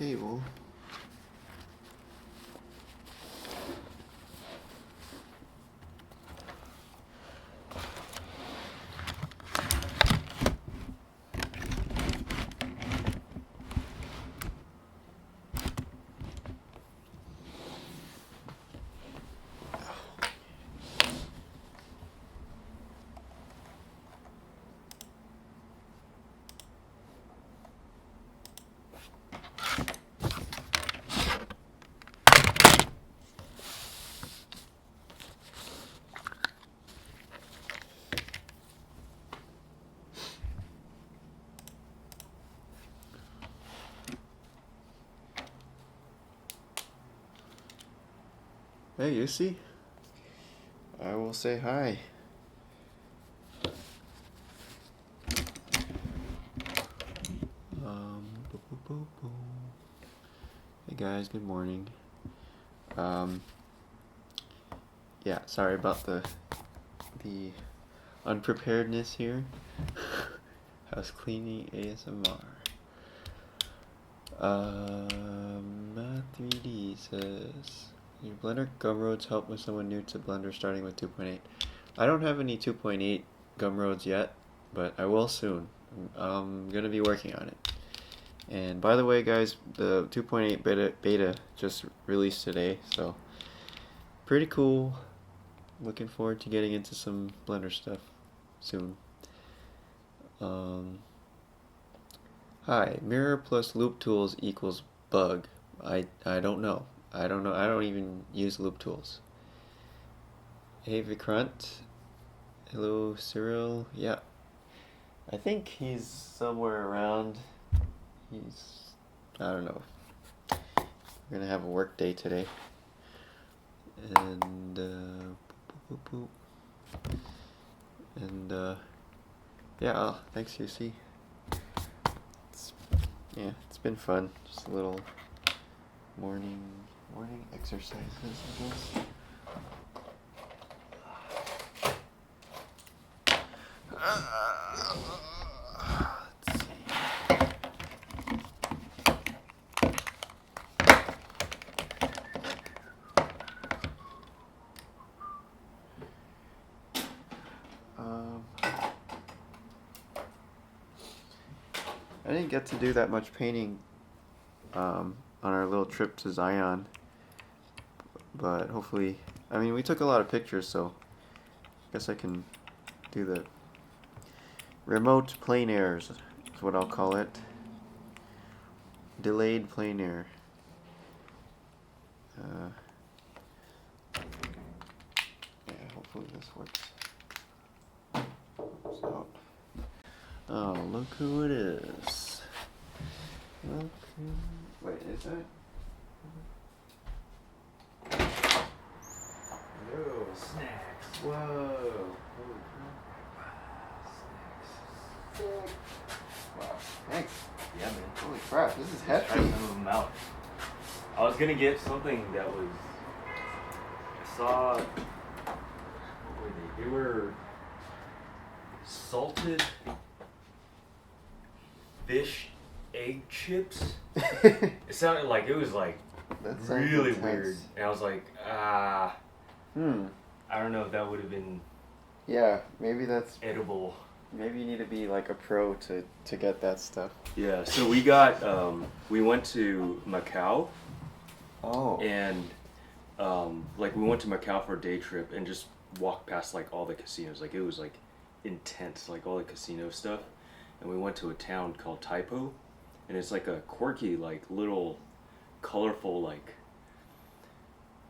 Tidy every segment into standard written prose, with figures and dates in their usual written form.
table. Hey, you see? I will say hi. Hey guys, good morning. Yeah, sorry about the unpreparedness here. House cleaning ASMR. 3D says, your Blender gumroads help with someone new to Blender starting with 2.8. I don't have any 2.8 gumroads yet, but I will soon. I'm gonna be working on it. And by the way, guys, the 2.8 beta just released today, so pretty cool. Looking forward to getting into some Blender stuff soon. Hi, mirror plus loop tools equals bug. I don't know. I don't even use loop tools. Hey Vikrant. Hello Cyril. Yeah. I think he's somewhere around. I don't know. We're gonna have a work day today. And yeah, thanks UC. It's been fun. Just a little morning exercises, I guess. Let's see. I didn't get to do that much painting on our little trip to Zion, but hopefully, I mean, we took a lot of pictures, so I guess I can do the remote plein airs, is what I'll call it. Delayed plein air. Yeah, hopefully this works. So, oh, look who it is. Look who... Wait, is that... Hello, snacks. Whoa. Holy crap. Snacks. Wow, thanks. Yeah, man. Holy crap, this is Try hefty. some of them out. I was gonna get something that was... I saw... What were they? They were... salted... fish egg chips. It sounded like it was like really weird, and I was like, I don't know if that would have been maybe that's edible. maybe you need to be like a pro to get that stuff. Yeah, so we got we went to Macau. Oh. And like we went to Macau for a day trip and just walked past like all the casinos. Like it was like intense, like all the casino stuff. And we went to a town called Taipo, and it's like a quirky, like little, colorful, like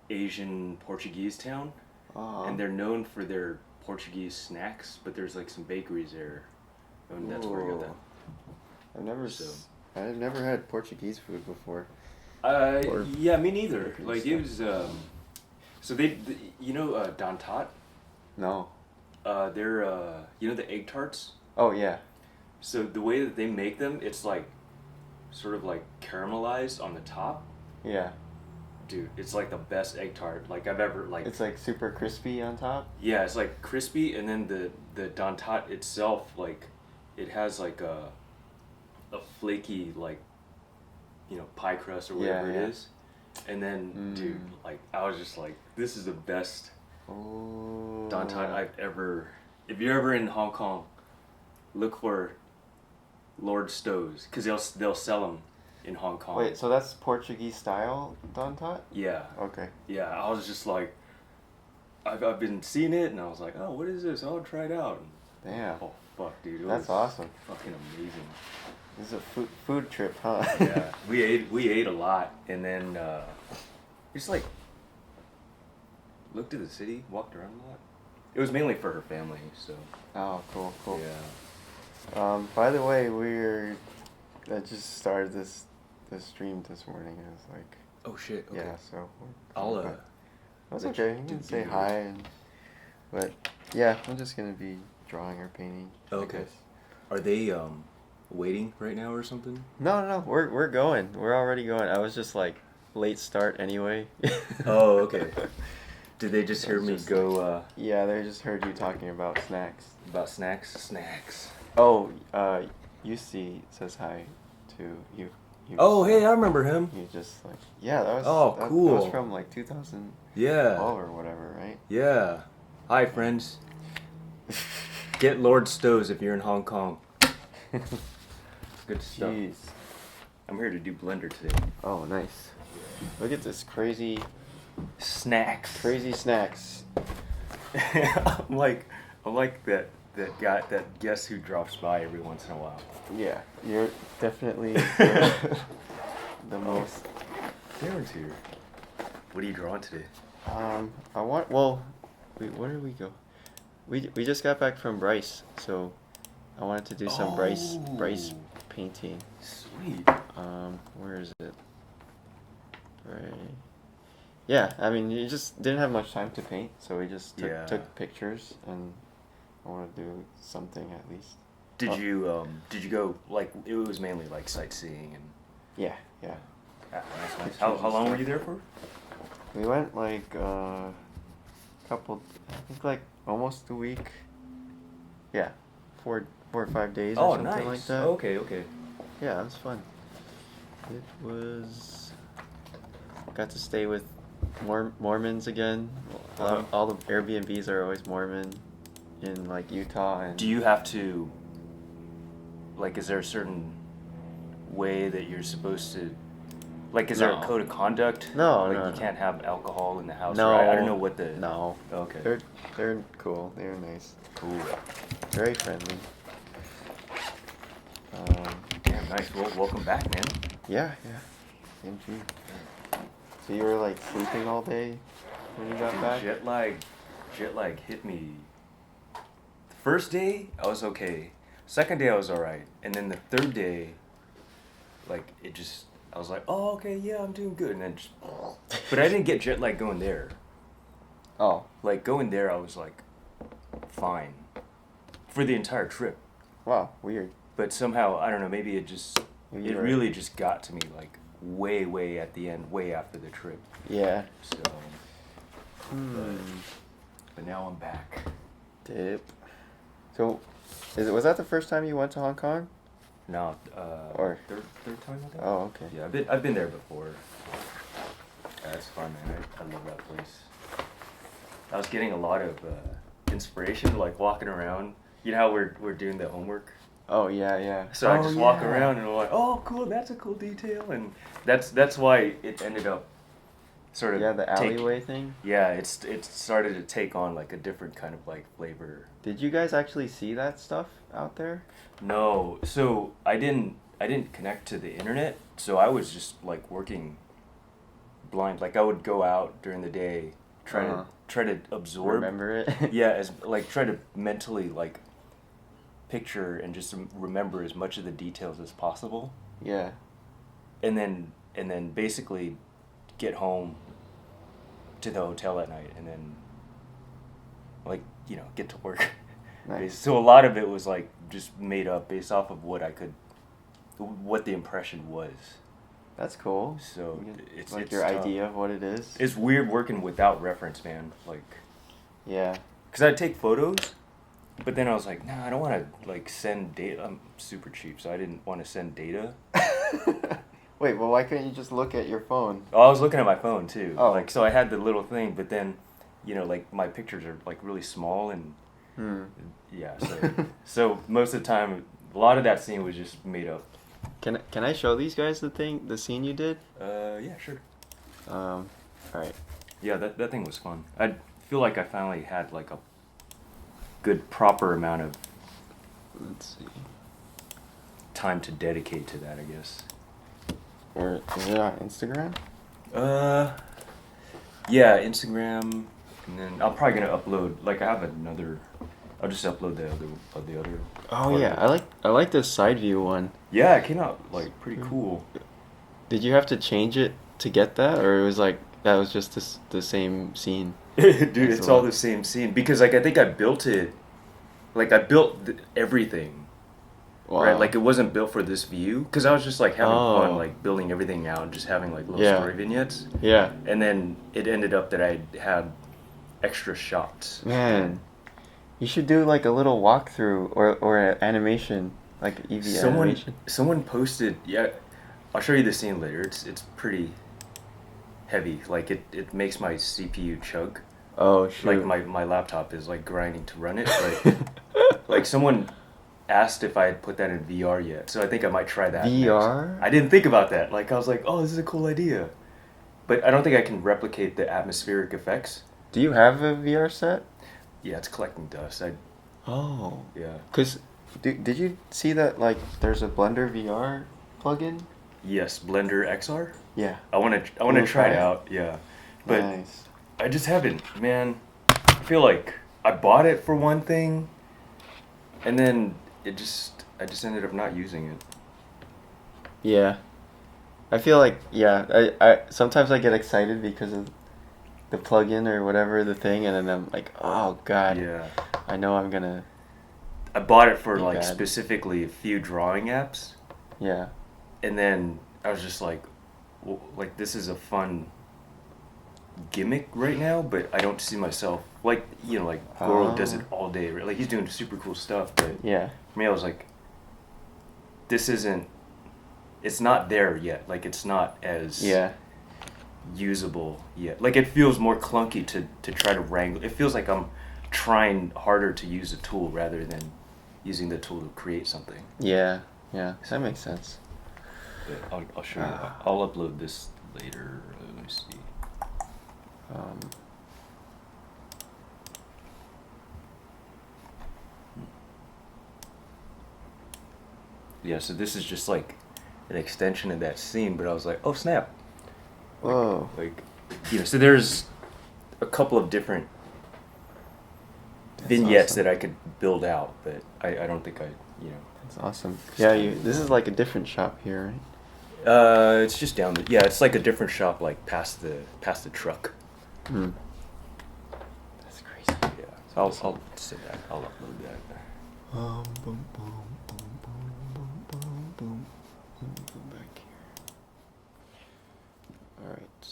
Asian Portuguese town. And they're known for their Portuguese snacks, but there's like some bakeries there, and that's where I got that. I've never had Portuguese food before. Yeah, me neither. Like it was, so you know, Don Tot? No. They're, you know the egg tarts? Oh yeah. So the way that they make them, it's like, sort of like caramelized on the top. Yeah. Dude, it's like the best egg tart like I've ever like. It's like super crispy on top. Yeah, it's like crispy, and then the Don Tot itself, like, it has like a flaky like pie crust or whatever it is. And then, dude, like, I was just like, this is the best Don Tot I've ever... If you're ever in Hong Kong, look for Lord Stowe's, because they'll sell them in Hong Kong. Wait, so that's Portuguese style Don Tot? Yeah. Okay. Yeah, I was just like, I've been seeing it, and I was like, oh, what is this? I'll try it out. Damn. Oh, fuck, dude. That's awesome. Fucking amazing. This is a food trip, huh? Yeah, we ate a lot, and then just like looked at the city, walked around a lot. It was mainly for her family, so. Oh, cool. Yeah. By the way, I just started this stream this morning. It was like. Oh shit. Okay. Yeah, so. I'll That's okay. You can say hi but yeah, I'm just gonna be drawing or painting. Okay. Are they waiting right now or something? No. We're going. We're already going. I was just like late start anyway. Oh, okay. Did they just hear me go? Yeah, they just heard you talking about snacks. About snacks? Snacks. Oh, UC says hi to you. Oh, hey, I remember him. You just like, yeah, that was. Cool. That was from like 2012 or whatever, right? Yeah. Hi, friends. Get Lord Stowe's if you're in Hong Kong. Good stuff. Jeez. I'm here to do Blender today. Oh, nice. Look at this crazy snacks. I'm like that guy, that guest who drops by every once in a while. Yeah, you're definitely the most. Darren's here. What are you drawing today? Where did we go? We just got back from Bryce, so I wanted to do some Bryce painting. Sweet. Where is it? Right. Yeah, I mean, you just didn't have much time to paint, so we just took pictures, and I want to do something at least. Did you go, like, it was mainly like sightseeing and... Yeah. Nice. How long were you there for? We went like I think like almost a week. Yeah, 4 or 5 days or something like that. Okay. Yeah, it was fun. It was... Got to stay with Mormons again. All the Airbnbs are always Mormon in like Utah. And do you have to, like, is there a certain way that you're supposed to, like, is there a code of conduct? No, like, you can't have alcohol in the house, no, right? I don't know what the... No. Okay. They're cool. They're nice. Cool. Very friendly. Damn, nice. Well, welcome back, man. Yeah. Same to you. So you were like sleeping all day when you got back? Jet lag hit me. The first day, I was okay. Second day, I was alright. And then the third day, like, I was like, oh, okay, yeah, I'm doing good. And then but I didn't get jet lag going there. Oh. Like, going there, I was like, fine. For the entire trip. Wow, weird. But somehow, I don't know, maybe it really just got to me, like, way at the end, way after the trip. Yeah. So, but now I'm back. Dip. So, was that the first time you went to Hong Kong? No, or third time, I think. Oh, okay. Yeah, I've been there before. Yeah, it's fun, man. I love that place. I was getting a lot of inspiration, like walking around. You know how we're doing the homework. Oh yeah. So I just walk around and I'm like, oh, cool, that's a cool detail, and that's why it ended up sort of the alleyway thing. Yeah, it started to take on like a different kind of like flavor. Did you guys actually see that stuff out there? No, so I didn't connect to the internet, so I was just like working blind. Like I would go out during the day, try to absorb. Remember it. Yeah, try to mentally like picture and just remember as much of the details as possible. Yeah. And then basically get home to the hotel at night and then like, get to work. Nice. So a lot of it was like just made up based off of what the impression was. That's cool. So it's like your idea of what it is. It's weird working without reference, man. Like, yeah. Cause I'd take photos, but then I was like, nah, I don't want to like send data. I'm super cheap, so I didn't want to send data. Wait, well, why couldn't you just look at your phone? Oh, I was looking at my phone too. Oh. Like, so I had the little thing, but then, like my pictures are like really small and yeah. So so most of the time, a lot of that scene was just made up. Can I show these guys the scene you did? Yeah, sure. All right. Yeah, that thing was fun. I feel like I finally had like a good proper amount of Let's see. time to dedicate to that, I guess. Or is it on Instagram? Yeah, Instagram, and then I'm probably gonna upload. Like I have another. I'll just upload the other. Oh yeah, I like the side view one. Yeah, it came out like pretty cool. Did you have to change it to get that, or it was like that was just the same scene? Dude, it's all the same scene because like I think I built it. Like I built everything. Wow. Right, like it wasn't built for this view because I was just like having Oh. fun, like building everything out and just having like little Yeah. story vignettes. Yeah. And then it ended up that I had extra shots. Man, you should do like a little walkthrough or an animation, like EV animation. Someone posted, yeah, I'll show you the scene later. It's pretty heavy. Like it makes my CPU chug. Oh shoot. Like my laptop is like grinding to run it. Like someone asked if I had put that in VR yet, so I think I might try that. VR? Next. I didn't think about that. Like I was like, oh, this is a cool idea, but I don't think I can replicate the atmospheric effects. Do you have a VR set? Yeah, it's collecting dust. Oh. Yeah. Cause, did you see that like there's a Blender VR plugin? Yes, Blender XR. Yeah. I want to We'll try it try it. out. Yeah, but Nice. I just haven't. Man, I feel like I bought it for one thing, and then I just ended up not using it. Yeah. I feel like I sometimes I get excited because of the plugin or whatever the thing, and then I'm like, oh god. Yeah. I know I'm gonna. I bought it for Be like bad. specifically a few drawing apps, Yeah. and then I was just like, like this is a fun gimmick right now, but I don't see myself like like Goro does it all day. Right? Like he's doing super cool stuff, but Yeah. for me, I was like, this isn't. It's not there yet. Like it's not as Yeah. usable yet. Like it feels more clunky to try to wrangle. It feels like I'm trying harder to use a tool rather than using the tool to create something. Yeah. Yeah. That makes sense. But I'll show you. I'll upload this later. Let me see. Yeah, so this is just like an extension of that scene, but I was like, oh snap. Whoa. Like, so there's a couple of different vignettes awesome. that I could build out, but I don't think That's awesome. Yeah. This is like a different shop here, right? it's just down the, yeah, it's like a different shop, like past the truck. Hmm. That's crazy. Yeah, so I'll say that. I'll upload that. Boom, boom, boom, boom, boom, boom, boom. Let me go back here. All right.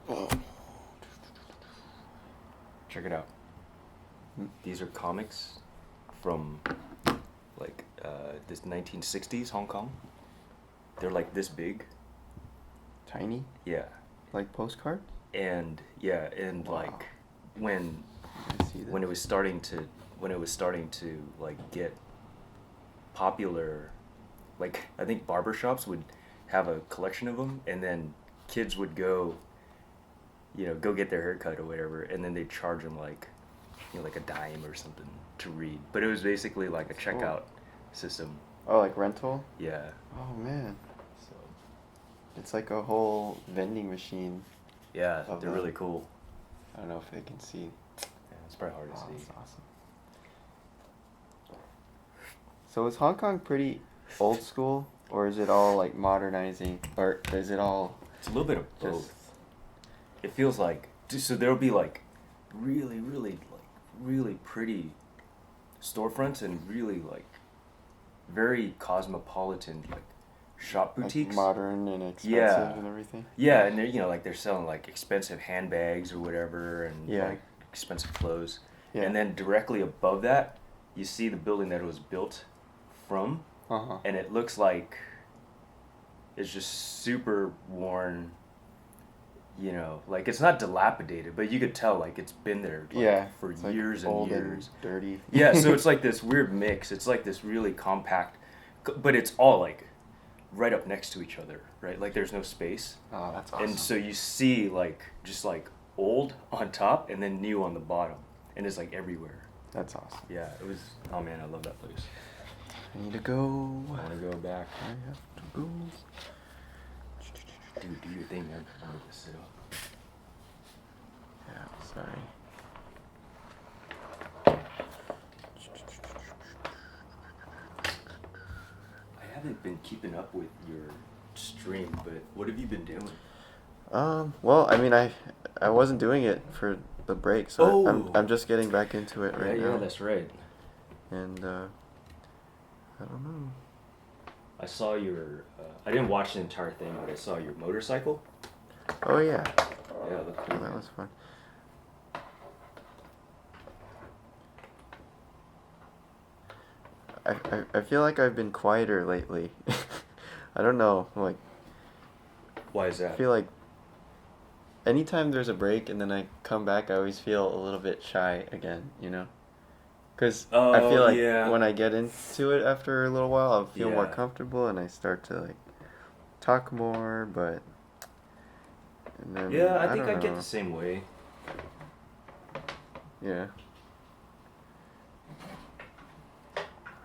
Oh. Check it out. These are comics from like this 1960s Hong Kong. They're like this big. Tiny, Yeah. like postcard. And yeah, and Wow. like when I see that. when it was starting to like get popular, like I think barbershops would have a collection of them, and then kids would go get their hair cut or whatever, and then they'd charge them like like a dime or something to read, but it was basically like a checkout system. Oh, like rental. Yeah. Oh man, So it's like a whole vending machine. yeah, Of they're them. really cool. I don't know if they can see. Yeah, it's probably hard to Oh, see. that's awesome. So is Hong Kong pretty old school, or is it all like modernizing, or is it all It's a little bit of just? both. It feels like so there'll be like really pretty storefronts and really like very cosmopolitan like shop Like boutiques. modern and expensive Yeah. and everything. Yeah, and they're like they're selling like expensive handbags or whatever, and Yeah. like expensive clothes. Yeah. And then directly above that, you see the building that it was built from, Uh-huh. and it looks like it's just super worn. You know, like it's not dilapidated, but you could tell like it's been there like Yeah. for It's like years and old years. and dirty. Yeah, so it's like this weird mix. It's like this really compact, but it's all like right up next to each other, right? Like there's no space. Oh, that's awesome. And so you see like just like old on top and then new on the bottom, and it's like everywhere. That's awesome. Yeah, it was. Oh man, I love that place. I need to go. I want to go back. I have to go. Dude, do your thing, man. I'm gonna sit up. Yeah, sorry. I haven't been keeping up with your stream, but what have you been doing? Well, I mean, I wasn't doing it for the break, so Oh. I'm just getting back into it right now. Yeah, that's right. And I don't know. I saw your. I didn't watch the entire thing, but I saw your motorcycle. Oh yeah. Yeah, it looked Oh, pretty that good. was fun. I feel like I've been quieter lately. I don't know, like Why is I that? feel like anytime there's a break and then I come back, I always feel a little bit shy again, you know? Because I feel Oh, like yeah. when I get into it after a little while, I'll feel more Yeah. comfortable and I start to like talk more, but and then Yeah, I think don't I get know. the same way. Yeah.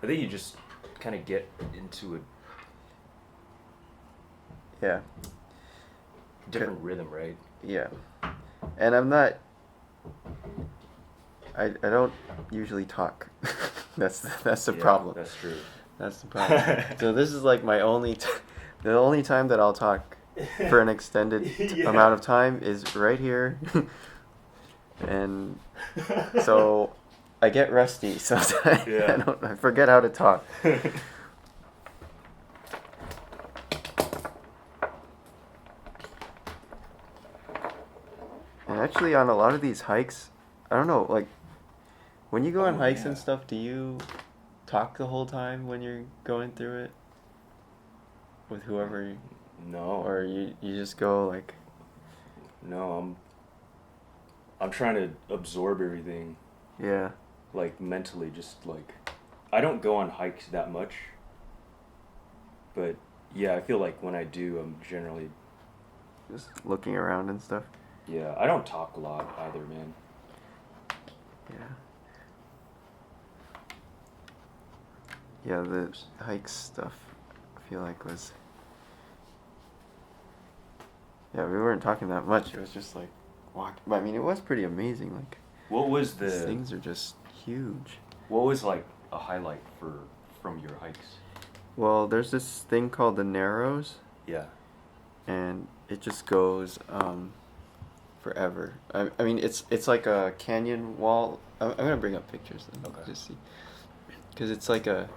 I think you just kind of get into a Yeah. different rhythm, right? Yeah. And I'm not I don't usually talk. That's the Yeah, problem. That's true. That's the problem. So this is like my the only time that I'll talk for an extended Yeah. amount of time is right here. And so I get rusty sometimes. Yeah. I forget how to talk. And actually on a lot of these hikes, I don't know, like when you go on Oh, hikes yeah. and stuff, do you talk the whole time when you're going through it with whoever, No. or you just go like, No, I'm trying to absorb everything, yeah, like mentally, just like I don't go on hikes that much. But yeah, I feel like when I do, I'm generally just looking around and stuff. yeah, I don't talk a lot either, man. Yeah. Yeah, the hike stuff, I feel like was. Yeah, we weren't talking that much. It was just like walk. But I mean, it was pretty amazing. Like What was these the things are just huge. what was like a highlight from your hikes? Well, there's this thing called the Narrows, Yeah. and it just goes forever. I mean, it's like a canyon wall. I'm gonna bring up pictures then Okay. just see, because it's like a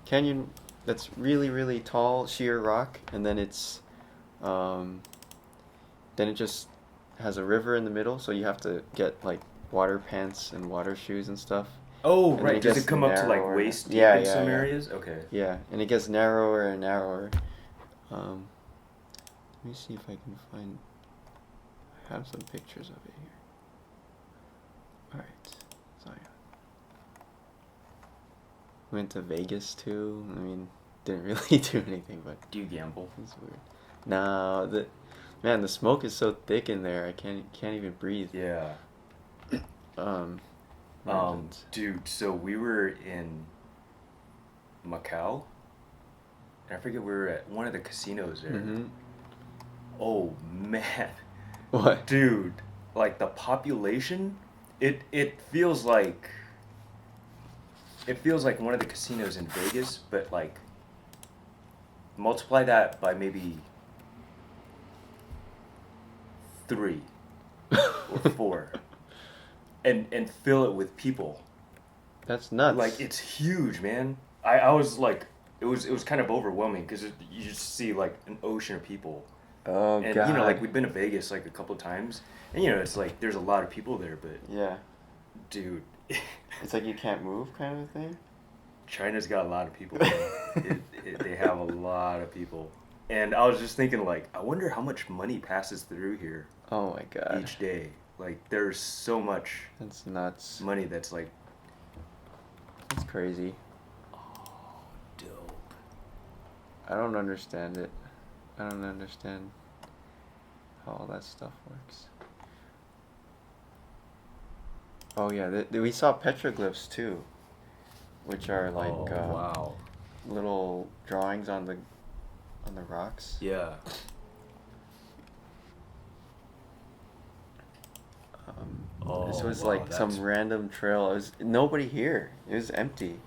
canyon that's really really tall sheer rock, and then then it just has a river in the middle, so you have to get like water pants and water shoes and stuff. Oh, And then right. Does gets it come up to like narrower. waist deep Yeah, in yeah, some yeah. areas? Okay. Yeah, and it gets narrower and narrower. Let me see if I can find. I have some pictures of it here. Alright, so yeah. Went to Vegas too. I mean, didn't really do anything, but Do you gamble? it's weird. No, the smoke is so thick in there. I can't even breathe. Yeah. And- Dude, so we were in Macau, and I forget we were at one of the casinos there. Mhm. Oh man, What? dude, like the population, it feels like one of the casinos in Vegas, but like multiply that by maybe 3 or 4, and fill it with people. That's nuts. Like it's huge, man. I was like, it was kind of overwhelming because you just see like an ocean of people, Oh and god. you know, like we've been to Vegas like a couple of times, and you know it's like there's a lot of people there, but Yeah. dude, It's like you can't move kind of a thing. China's got a lot of people. They have a lot of people. And I was just thinking, like, I wonder how much money passes through here Oh my god. each day. Like, there's so much That's nuts. money that's like, That's crazy. oh, dope. I don't understand it. I don't understand how all that stuff works. Oh yeah, we saw petroglyphs too, which are like Oh, wow. little drawings on the rocks. Yeah. This Oh, was wow, like some that's- random trail. It was nobody here. It was empty.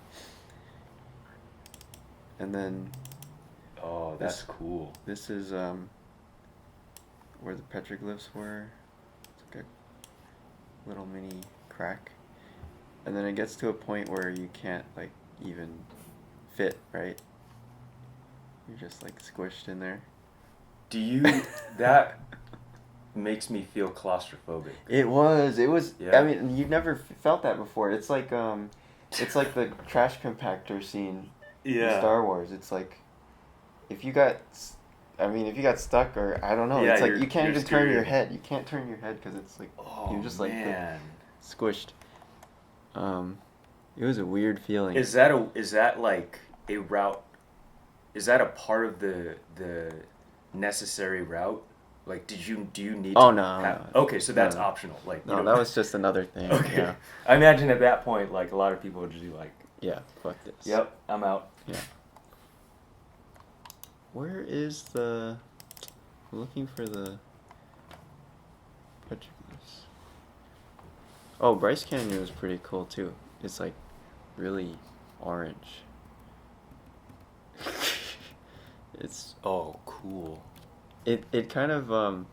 And then Oh, that's cool. this is where the petroglyphs were. It's like a little mini crack. And then it gets to a point where you can't like even fit, right? You're just like squished in there. Do you, that makes me feel claustrophobic. It was. Yeah. I mean, you've never felt that before. It's like the trash compactor scene in Star Wars. It's like, if you got stuck, or I don't know. Yeah, It's like you're- you can't you're even turn your scared. head. You can't turn your head because it's like Oh, you're just like man. squished. It was a weird feeling. Is that like a route? Is that a part of the necessary route? Like, do you need? Oh, to no, have- no. Okay, so that's No. optional. Like, you No, don't- that was just another thing. Okay. Yeah. I imagine at that point, like a lot of people would just be like, Yeah. Fuck this. "Yep, I'm out." Yeah. Where is the? I'm looking for the petroglyphs. Oh, Bryce Canyon was pretty cool too. It's like really orange. It's Oh, cool. it kind of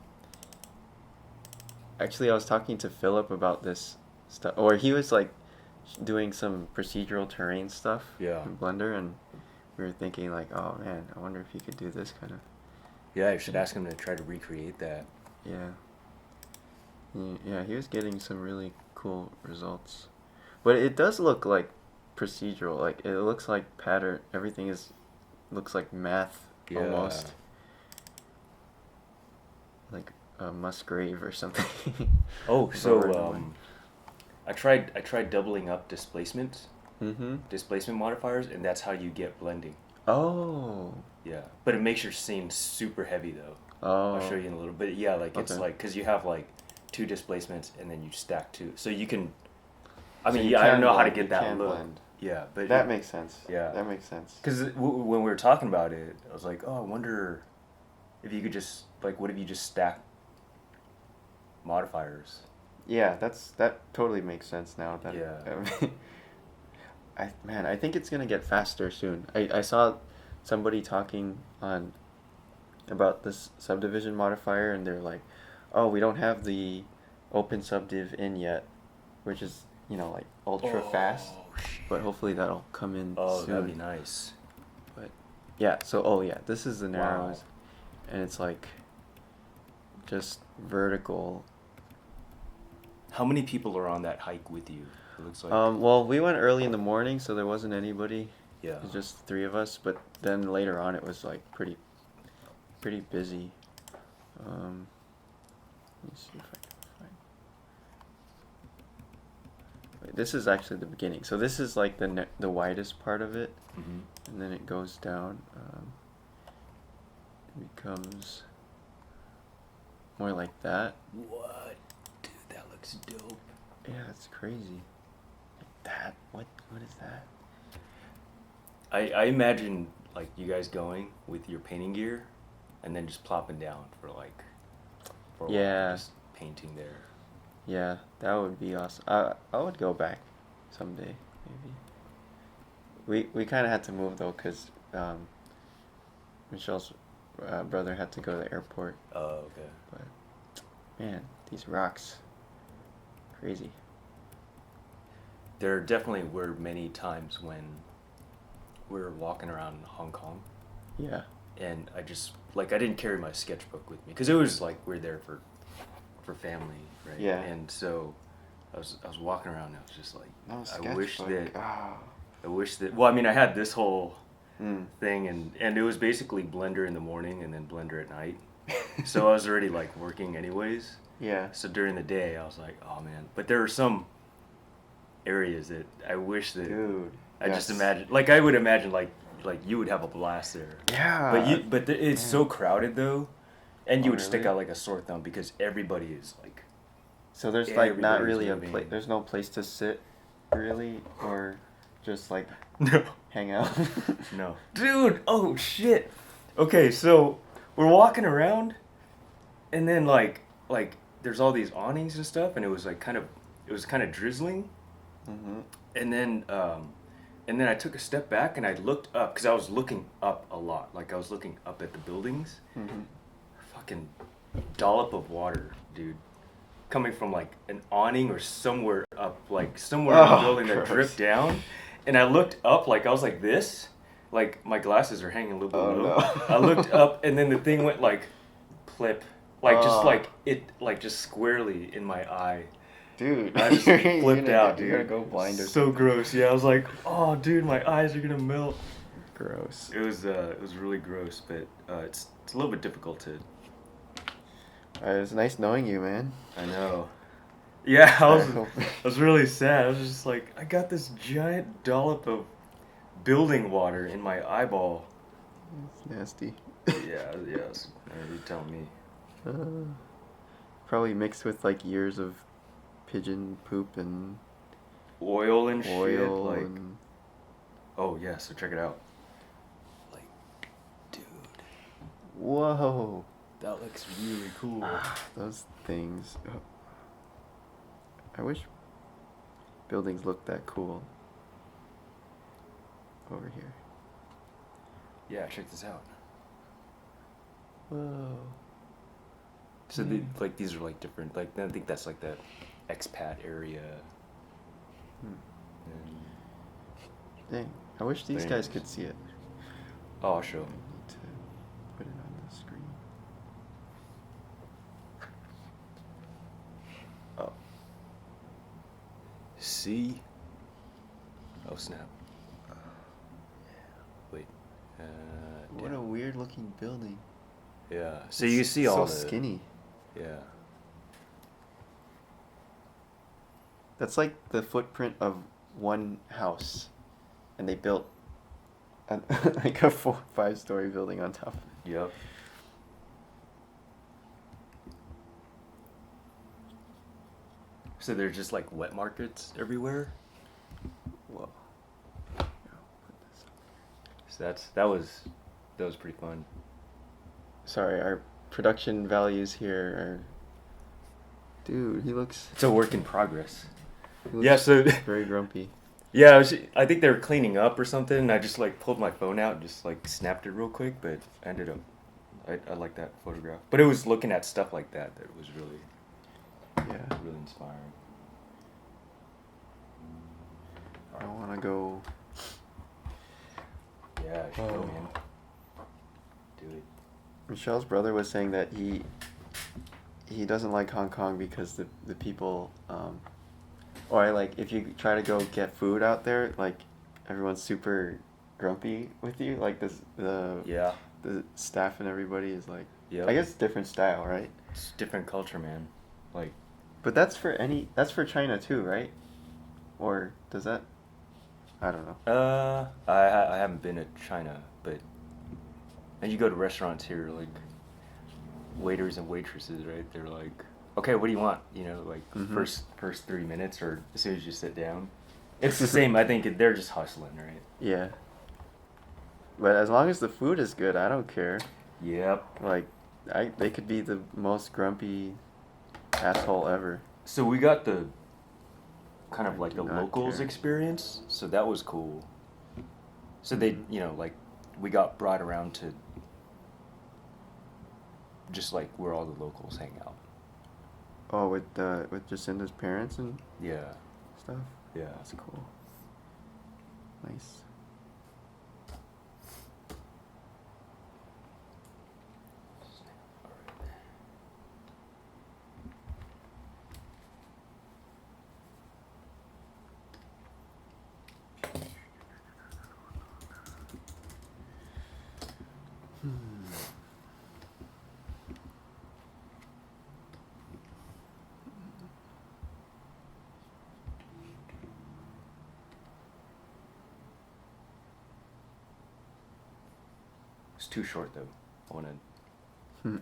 actually I was talking to Philip about this stuff, or he was like doing some procedural terrain stuff Yeah. in Blender, and we were thinking like, oh man, I wonder if he could do this kind of. Yeah, you should ask him to try to recreate that. Yeah. Yeah, he was getting some really cool results. But it does look like procedural. Like it looks like pattern. Everything looks like math Yeah. almost. Like a Musgrave or something. Oh, Over and so over. I tried doubling up displacement modifiers, and that's how you get blending. Oh. Yeah, but it makes your scene super heavy though. Oh. I'll show you in a little bit. Yeah, like it's Okay. like because you have like 2 displacements and then you stack 2, so you can. I So mean, you yeah, I don't can know how to blend, get you that can look. blend. Yeah, but That makes sense. Yeah. That makes sense. because when we were talking about it, I was like, oh, I wonder if you could just like, what if you just stack modifiers? Yeah, that totally makes sense now. That Yeah. I think it's gonna get faster soon. I saw somebody talking on about this subdivision modifier, and they're like, oh, we don't have the open subdiv in yet, which is like ultra fast, shit. but hopefully that'll come in Oh, soon. that'd be nice. But yeah, so this is the Wow. narrows, and it's like just vertical. How many people are on that hike with you? It looks like. Well, we went early in the morning, so there wasn't anybody. Yeah. It was just 3 of us, but then later on it was like pretty busy. Let me see if I can find. Wait, this is actually the beginning. So this is like the widest part of it, Mm-hmm. and then it goes down. It becomes more like that. What? Dude, that looks dope. Yeah, it's crazy. Like that? What is that? I imagine like you guys going with your painting gear, and then just plopping down for a while, Yeah. just painting there. Yeah, that would be awesome. I would go back someday, maybe. We kind of had to move though, cause Michelle's brother had to go to the airport. Oh, okay. But man, these rocks, crazy. There definitely were many times when we were walking around Hong Kong, Yeah. and I just like I didn't carry my sketchbook with me because it was like we're there for family, right? Yeah. And so I was walking around and I was just like, No I wish sketchbook. that Ah. I wish that. Well, I mean, I had this whole Mm. thing, and it was basically Blender in the morning and then Blender at night. So I was already like working anyways. Yeah. So during the day, I was like, oh man. But there are some areas that I wish that Dude. I just yes. imagine. Like I would imagine, like you would have a blast there. Yeah. It's so crowded though, and you Oh, would stick really? out like a sore thumb because everybody is like. So there's like not Everybody's really a moving. place. There's no place to sit, really, or just like No. hang out. No. Dude, oh shit. Okay, so we're walking around and then like there's all these awnings and stuff and it was kind of drizzling. Mm-hmm. And then I took a step back and I looked up cuz I was looking up a lot. Like I was looking up at the buildings. Mm-hmm. Fucking dollop of water, dude. Coming from like an awning or somewhere up, like somewhere in the building that gross. dripped down. And I looked up, like I was like this, like my glasses are hanging a little Oh, below. no. I looked up, and then the thing went like, plip, like just Oh. like it, like just squarely in my eye. Dude, I just flipped out, dude. You're gonna go blind or So something. gross. Yeah, I was like, oh, dude, my eyes are gonna melt. Gross. It was really gross, but it's a little bit difficult to. It was nice knowing you, man. I know. Yeah, I hope- was really sad. I was just like, I got this giant dollop of building water in my eyeball. It's nasty. Yeah, yes. You tell me. Probably mixed with like years of pigeon poop and Oil and oil shit. Like, and oh yeah. So check it out. Like, dude, whoa, that looks really cool. those things. Oh. I wish buildings looked that cool over here. Yeah, check this out. Whoa. So like these are like different. Like I think that's like the expat area. And, Dang, I wish these Things. guys could see it. oh, I'll show I 'em. need to put it on the screen. Oh. See? Oh snap. Wait. What a weird looking building. Yeah. So you see all the. so skinny. Yeah. That's like the footprint of one house, and they built like a 4-5 story building on top of it. Yep. So there's just like wet markets everywhere. Whoa. So that was pretty fun. Sorry, our production values here are. Dude, he looks. It's a work in progress. He looks Yeah, so very grumpy. yeah, I think they were cleaning up or something, and I just like pulled my phone out and just like snapped it real quick, but I ended up I like that photograph. But it was looking at stuff like that was really Yeah. inspiring. I want to go. Yeah, I should go, man. Do it. Michelle's brother was saying that he doesn't like Hong Kong because the people, or like if you try to go get food out there, like everyone's super grumpy with you. Like Yeah. the staff and everybody is like. Yeah. I guess different style, right? It's different culture, man. Like. But that's for China too, right? Or does that? I don't know. I haven't been to China, but and you go to restaurants here, like waiters and waitresses, right? They're like, okay, what do you want? You know, like Mhm. first 3 minutes or as soon as you sit down. It's the same. I think they're just hustling, right? Yeah. But as long as the food is good, I don't care. Yep. Like, they could be the most grumpy asshole ever. So we got the kind of I like do the not locals care. experience, so that was cool. So they, you know, like we got brought around to just like where all the locals hang out. Oh, with Jacinda's parents and Yeah. stuff. Yeah. That's cool. Nice. It's too short though. I want to.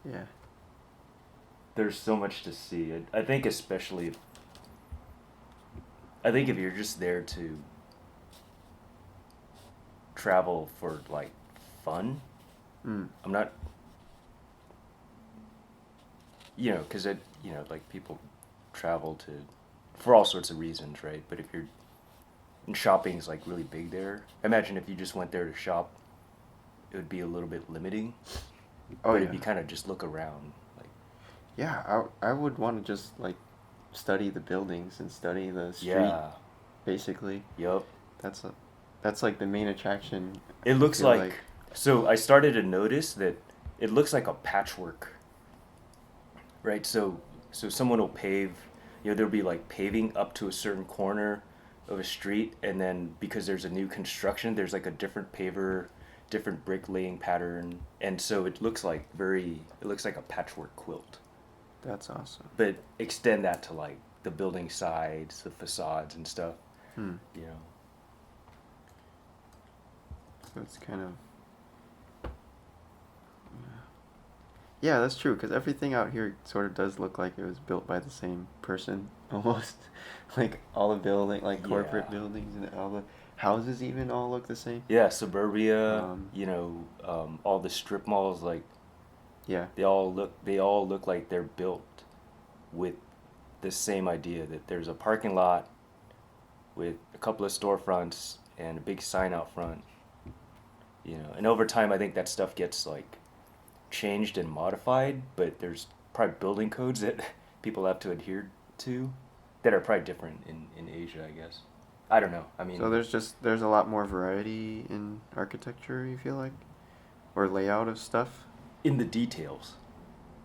Yeah. There's so much to see. I think especially. I think if you're just there to travel for like fun, I'm not. Because like people travel to for all sorts of reasons, right? But if you're and shopping is like really big there. Imagine if you just went there to shop, it would be a little bit limiting. Oh, But yeah. if you kind of just look around, like Yeah, I would want to just like study the buildings and study the street, yeah, basically. yup. That's like the main attraction. It I looks feel like. like so. I started to notice that it looks like a patchwork, right? So someone will pave. There'll be like paving up to a certain corner of a street, and then because there's a new construction, there's like a different paver, different bricklaying pattern, and so it looks like it looks like a patchwork quilt. That's awesome. But extend that to like the building sides, the facades and stuff. Hmm. You know. So it's kind of. Yeah, that's true, because everything out here sort of does look like it was built by the same person, almost. Like all the like corporate Yeah. buildings and all the houses even all look the same. Yeah, suburbia. Um, All the strip malls, like yeah, they all look like they're built with the same idea that there's a parking lot with a couple of storefronts and a big sign out front. And over time, I think that stuff gets like changed and modified, but there's probably building codes that people have to adhere to that are probably different in Asia, I guess. I don't know. I mean, so there's a lot more variety in architecture, you feel like? Or layout of stuff? in the details.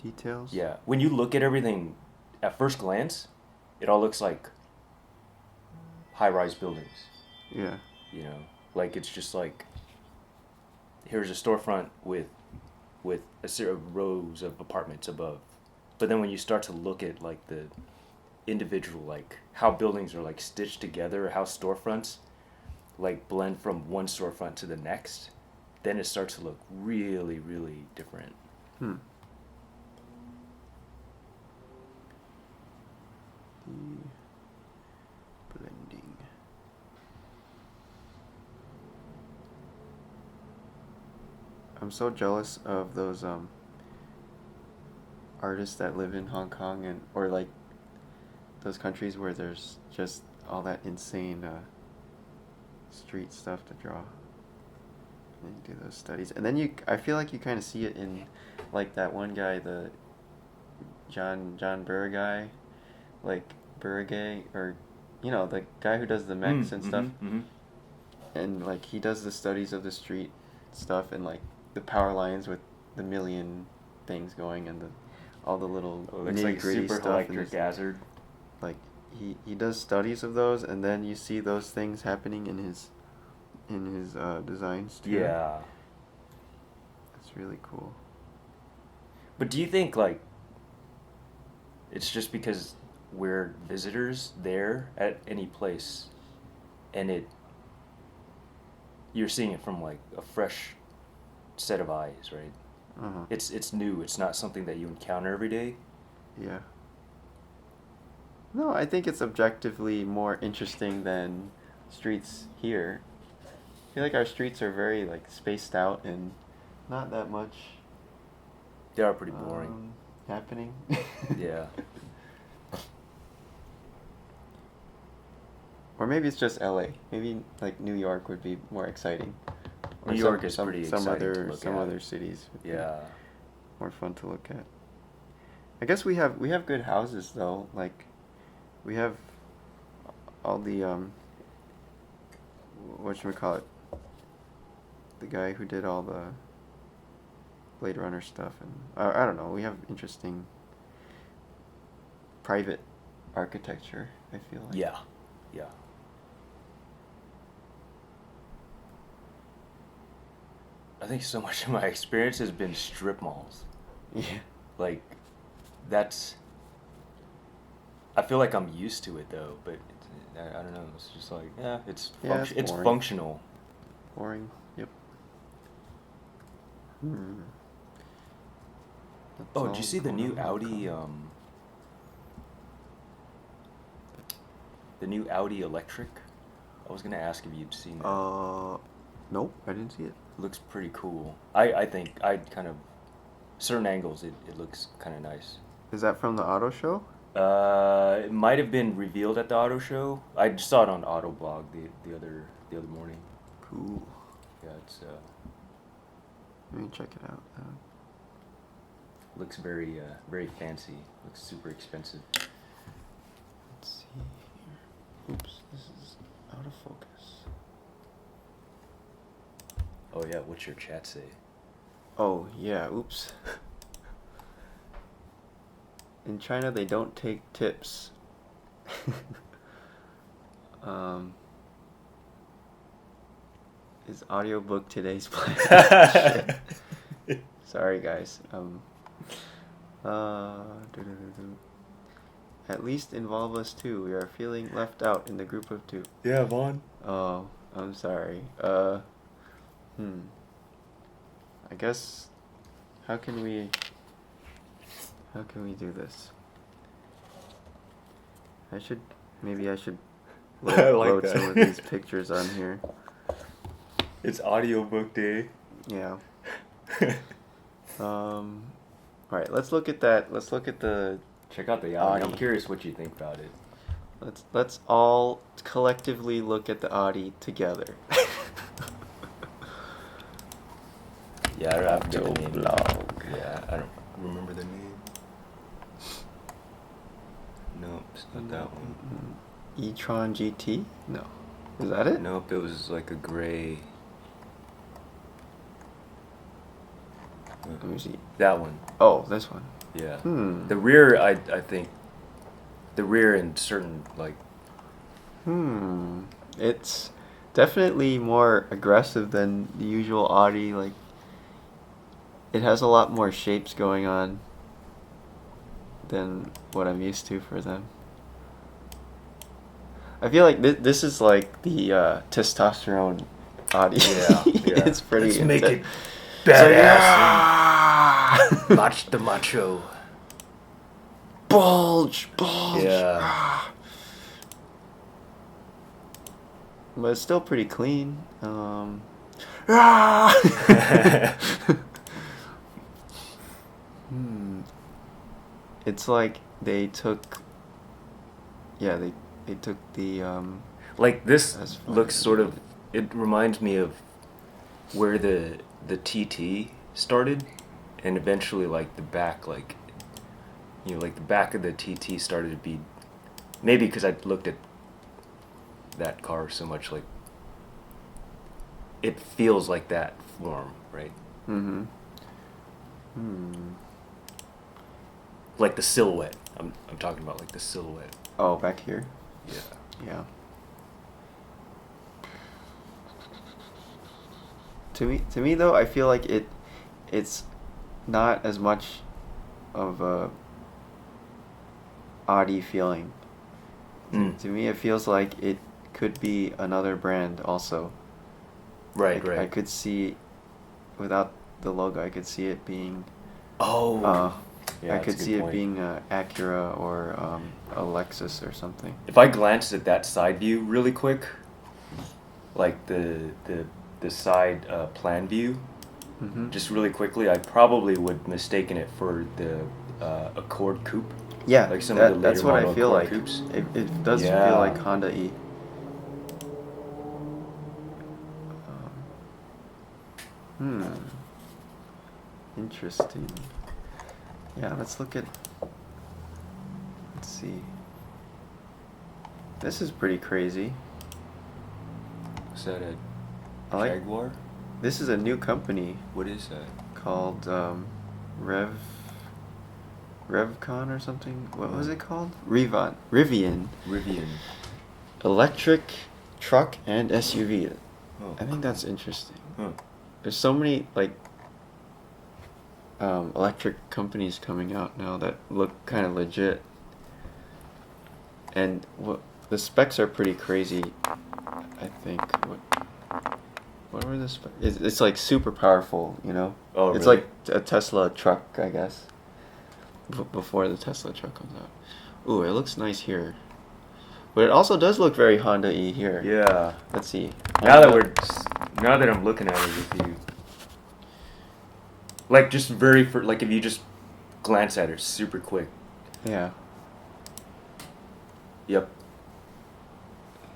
Details? Yeah. When you look at everything at first glance, it all looks like high-rise buildings, Yeah. you know? Like it's just like here's a storefront with a series of rows of apartments above. But then when you start to look at like the individual like how buildings are like stitched together, how storefronts like blend from one storefront to the next, then it starts to look really, really different. Hmm. The blending. I'm so jealous of those artists that live in Hong Kong and or like those countries where there's just all that insane street stuff to draw. And you do those studies, and then I feel like you kind of see it in, like that one guy, the John Burr guy, like Burgay, or, the guy who does the mechs and stuff, and like he does the studies of the street stuff and like the power lines with the million things going and all the little Oh, it looks like nitty-gritty super stuff and electric hazard. like he does studies of those, and then you see those things happening in his designs too. Yeah. It's really cool. But do you think like it's just because we're visitors there at any place and you're seeing it from like a fresh set of eyes, right? Uh-huh. It's new. It's not something that you encounter every day. Yeah. No, I think it's objectively more interesting than streets here. I feel like our streets are very like spaced out and not that much They are pretty boring. happening. Yeah. Or maybe it's just LA. Maybe like New York would be more exciting. Or New York is pretty exciting to look some at. other cities would be Yeah. more fun to look at. I guess we have good houses though. Like we have all the whatchamacallit, the guy who did all the Blade Runner stuff, and I don't know, we have interesting private architecture, I feel like. Yeah. Yeah. I think so much of my experience has been strip malls. Yeah. Like, that's. I feel like I'm used to it though, but I don't know. It's just like, yeah, it's Yeah, it's it's boring. functional. Boring. Yep. Hmm. That's Oh, all did you see the going new on Audi? The new Audi electric. I was gonna ask if you'd seen that. Nope, I didn't see it. Looks pretty cool. I think I kind of certain angles it looks kind of nice. Is that from the auto show? It might have been revealed at the auto show. I just saw it on Autoblog the other morning. Cool. Yeah, it's Let me check it out. looks very fancy. Looks super expensive. Let's see here. Oops, this is out of focus. Oh yeah, what's your chat say? Oh, yeah, oops. In China, they don't take tips. Is audiobook today's plan? Shit. Sorry, guys. Do-do-do-do. At least involve us too. We are feeling left out in the group of two. Yeah, Vaughn. Oh, I'm sorry. I guess, how can we do this? Maybe I should I like load that. some of these pictures on here. It's audiobook day. Yeah. All right, let's look at that. Let's look at the. Check out the Audi. I'm Audi. curious what you think about it. Let's all collectively look at the Audi together. Yeah, I don't forget the name. Blog. Yeah, I don't remember the name. Nope, it's not that one. E-tron GT? No. Is that it? Nope, it was like a gray. Let me see. That one. Oh, this one. Yeah. Hmm. The rear, I think. The rear in certain like. It's definitely more aggressive than the usual Audi. Like, it has a lot more shapes going on than what I'm used to for them. I feel like this is like the testosterone Audi. Yeah, yeah. It's pretty. Let's make intense. it badass. It's like, Match the macho. bulge. Yeah. But it's still pretty clean. It's like they took. Yeah, they took the. Like this That's fine. looks sort of. It reminds me of where the TT started, and eventually like the back like. You know, like the back of the TT started to be. Maybe because I looked at that car so much, like. It feels like that form, right? Mm-hmm. Like the silhouette. I'm talking about like the silhouette. Oh, back here. Yeah. Yeah. To me though, I feel like it's not as much of a Audi feeling. To me, it feels like it could be another brand also. Right, Like, right. I could see, without the logo, I could see it being. Oh. Yeah, I that's could a good see point. it being Acura or a Lexus or something. If I glanced at that side view really quick, like the side plan view, just really quickly, I probably would mistaken it for the Accord Coupe. Yeah, Like some of the that's later what I model feel Accord like. coupes. It does Yeah. feel like Honda E. Interesting. Yeah, let's see. This is pretty crazy. Is that a I like- Jaguar? This is a new company What is that? called Revcon or something. What was it called? Rivian. Rivian. Electric truck and SUV. Oh, I think that's interesting. Huh. There's so many like electric companies coming out now that look kind of legit, and the specs are pretty crazy. I think what were the specs? It's like super powerful, you know. Oh, It's really? like a Tesla truck, I guess. Before the Tesla truck comes out. Ooh, it looks nice here, but it also does look very Honda-y here. Yeah. Let's see. Now that Honda- now that I'm looking at it with you, like just like if you just glance at it super quick. Yeah. Yep.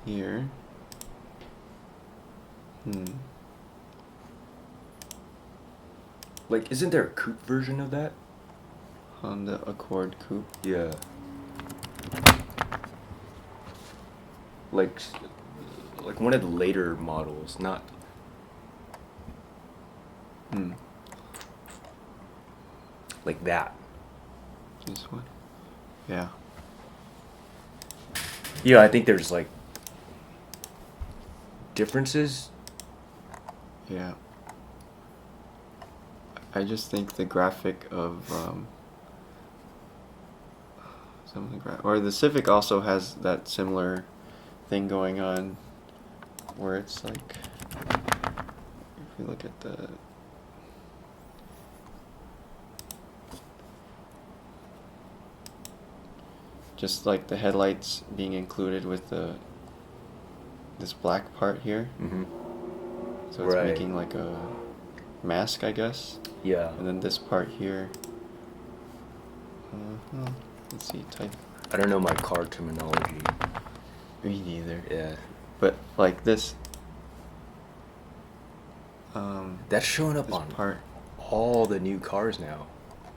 Here. Like, isn't there a coupe version of that? Honda Accord Coupe. Yeah. Like one of the later models, not. Like that. This one. Yeah. Yeah, I think there's like differences. Yeah. I just think the graphic of some of the or the Civic also has that similar thing going on, where it's like, if you look at the just like the headlights being included with this black part here. Mm-hmm. So it's Right. making like a mask, I guess. Yeah. And then this part here. Let's see, type. I don't know my car terminology. Me neither. Yeah. But like this. That's showing up this on part. all the new cars now.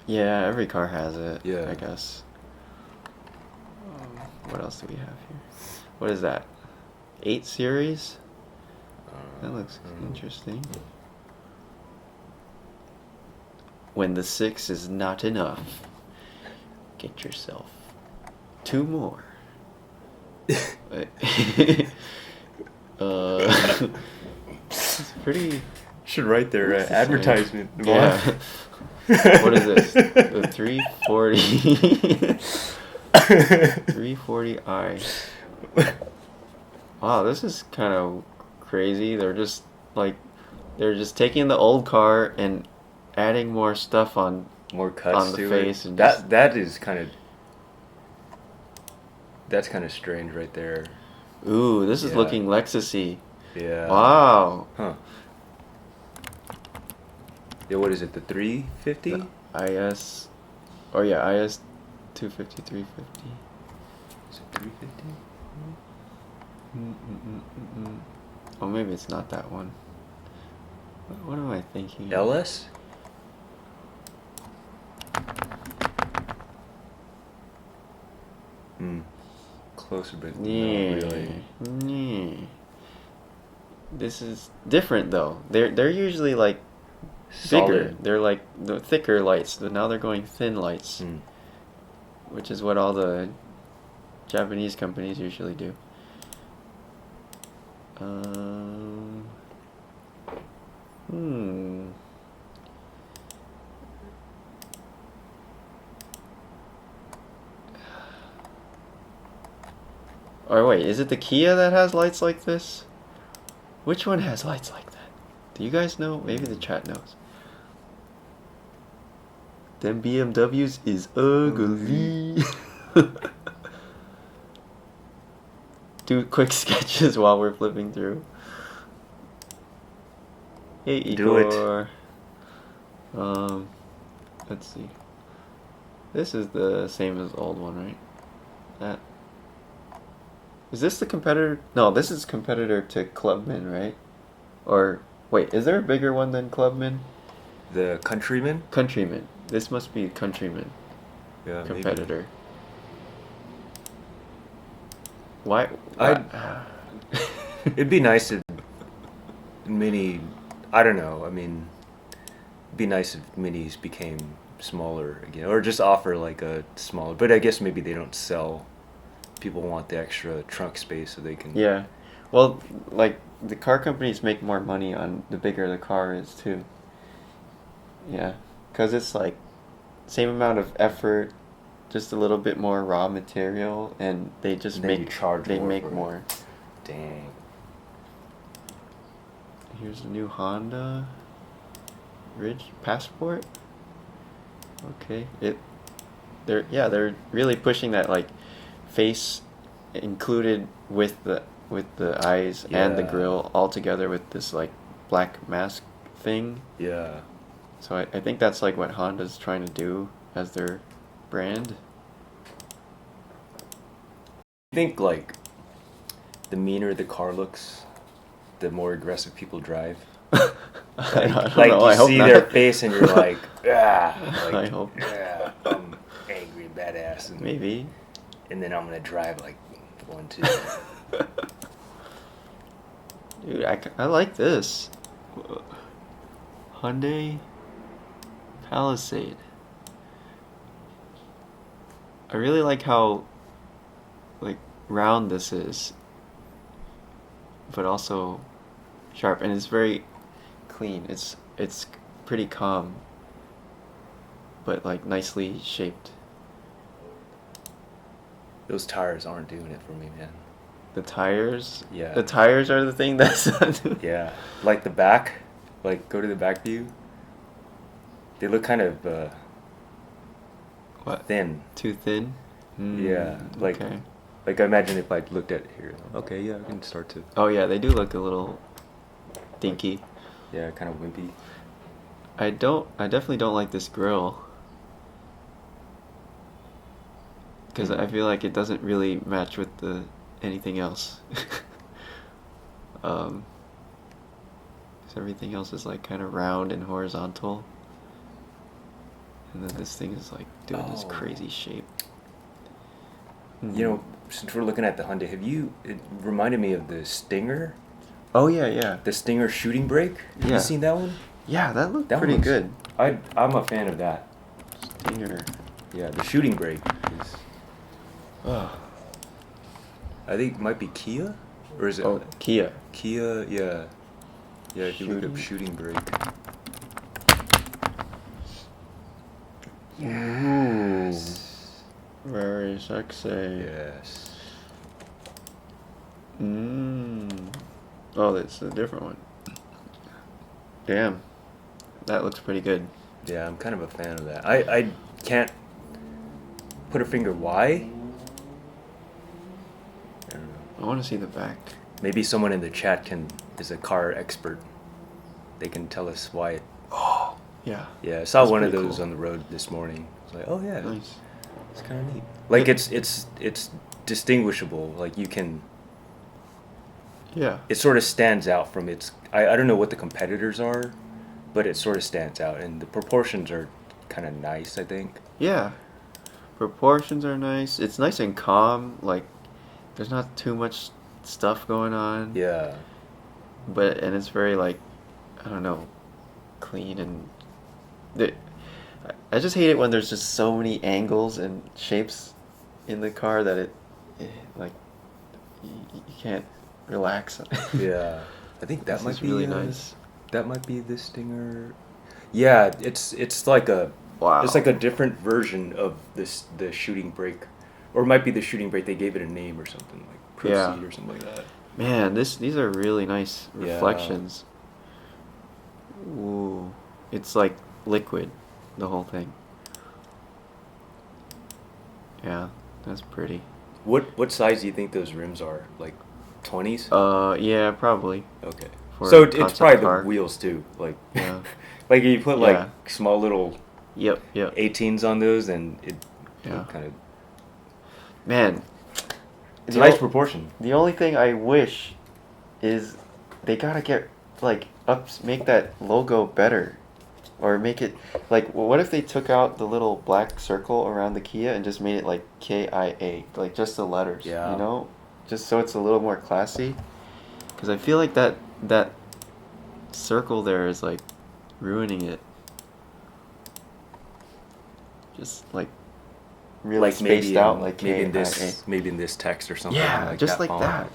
Yeah, every car has it. Yeah. I guess. What else do we have here? What is that? 8 series? That looks interesting. When the 6 is not enough, get yourself 2 more. It's pretty. Should write their What's this advertisement. Yeah. What is this? The 340. 340i. Wow, this is kind of crazy. They're just taking the old car and adding more stuff on More cuts on the to face it. and That's kind of strange right there. Ooh, this is Yeah. looking Lexus-y. Yeah. Wow. Huh. Yeah, what is it? The 350? The IS. Oh yeah, IS 250, 350. Is it 350? Oh, maybe it's not that one. What am I thinking? LS? Closer, but Yeah. not really. Yeah. This is different though. They're usually like bigger. Solid. They're like the thicker lights, but now they're going thin lights, which is what all the Japanese companies usually do. Or wait, is it the Kia that has lights like this? Which one has lights like that? Do you guys know? Maybe the chat knows. Them BMWs is ugly. Do quick sketches while we're flipping through. Hey, Do it. Igor. Let's see. This is the same as the old one, right? That. Is this the competitor? No, this is competitor to Clubman, right? Or wait, is there a bigger one than Clubman? The Countryman? Countryman. This must be Countryman. Yeah, Competitor. Why? It'd be nice if Mini. I don't know. I mean, it'd be nice if Minis became smaller again, or just offer like a smaller. But I guess maybe they don't sell. People want the extra trunk space so they can. Yeah. Well, like the car companies make more money on the bigger the car is too. Yeah, because it's like same amount of effort, just a little bit more raw material, and they just And then you charge they more make for it. more. Dang. Here's the new Honda Ridge Passport. Okay, they're really pushing that like face included with the eyes and the Yeah. grill all together with this like black mask thing. Yeah. So I think that's like what Honda's trying to do as their brand. I think like the meaner the car looks, the more aggressive people drive. I don't Like know, you I hope see not. their face and you're like, I hope. yeah, I'm angry and badass, and Maybe. and then I'm gonna drive like 1, 2. Dude, I like this. Hyundai Palisade. I really like how like round this is, but also sharp, and it's very clean. It's pretty calm, but like nicely shaped. Those tires aren't doing it for me, man. The tires. Yeah. The tires are the thing that's. Yeah, like the back, like go to the back view. They look kind of What? thin. Too thin. Yeah, like Okay. like I imagine if I looked at it here. Okay, yeah, I can start to. Oh yeah, they do look a little dinky. Yeah, kind of wimpy. I definitely don't like this grill. Because I feel like it doesn't really match with the anything else. 'Cause everything else is like kind of round and horizontal. And then this thing is like doing this Oh. crazy shape. You know, since we're looking at the Hyundai, it reminded me of the Stinger, Oh yeah. the Stinger shooting brake. Have Yeah. you seen that one? Yeah, that looked That one pretty looks- good. I'm a fan of that. Stinger. Yeah, the shooting brake is, Oh. I think it might be Kia, or is it Oh, Kia. Kia? Yeah, yeah. If you look up Shooting- shooting brake. Ooh. Very sexy. Yes. Oh, that's a different one. Damn. That looks pretty good. Yeah, I'm kind of a fan of that. I can't put a finger why. I don't know. I want to see the back. Maybe someone in the chat is a car expert. They can tell us why it. Oh, yeah. Yeah, I saw That's one of pretty those cool. on the road this morning. It's like, oh yeah, Nice. it's kind of neat. Like it's distinguishable. Like you can. Yeah. It sort of stands out from its. I don't know what the competitors are, but it sort of stands out, and the proportions are kind of nice. I think. Yeah. Proportions are nice. It's nice and calm. Like, there's not too much stuff going on. Yeah. And it's very like, I don't know, clean and. I just hate it when there's just so many angles and shapes in the car that it like you can't relax. Yeah. I think that This might is be really nice. That might be the Stinger. Yeah, it's like a. Wow. It's like a different version of the shooting brake, or it might be the shooting brake. They gave it a name or something like Proceed Yeah. or something like that. Man, these are really nice Yeah. reflections. Ooh, it's like liquid, the whole thing. Yeah, that's pretty. What size do you think those rims are? Like 20s? Yeah, probably. Okay. For So a it's concept probably car. the wheels too. Like Yeah. like you put like Yeah. small little Yep. 18s on those, and it Yeah. kind of. Man, It's the a nice o- proportion. The only thing I wish is they gotta get make that logo better, or make it like. What if they took out the little black circle around the Kia and just made it like KIA, like just the letters? Yeah. You know, just so it's a little more classy. Because I feel like that circle there is like ruining it. Just like really Like spaced maybe out, in, like maybe in KIA. this text or something. Yeah, like just that like font. that.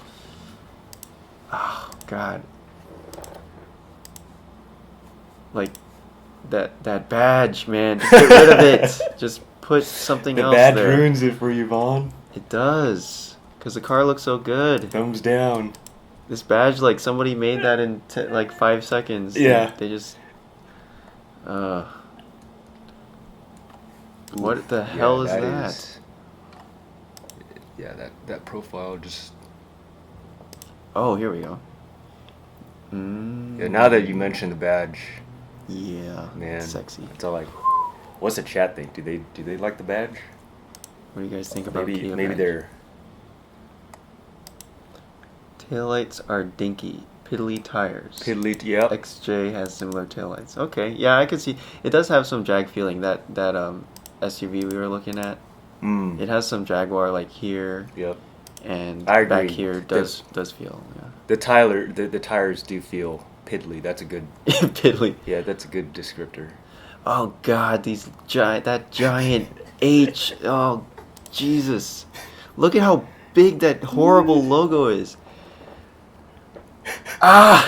Ah, God. Like, that badge, man. Just get rid of it. Just put something else badge there. ruins it for you, Vaughn. It does. Because the car looks so good. Thumbs down. This badge, like, somebody made that in, like, 5 seconds. Yeah. They just... What the hell is that? Yeah, that profile just... Oh, here we go. Yeah, now that you mention the badge, Yeah, man, sexy. it's all like, what's the chat think? Do they like the badge? What do you guys think about Maybe Kia maybe badge? they're... Taillights are dinky. Piddly tires. Piddly, yep. XJ has similar taillights. Okay, yeah, I could see. It does have some Jag feeling, that SUV we were looking at. It has some Jaguar, like, here. Yep. And I back agree. here does feel, yeah. The tires do feel piddly. That's a good... Piddly. Yeah, that's a good descriptor. Oh God, that giant H. Oh, Jesus! Look at how big that horrible logo is. Ah!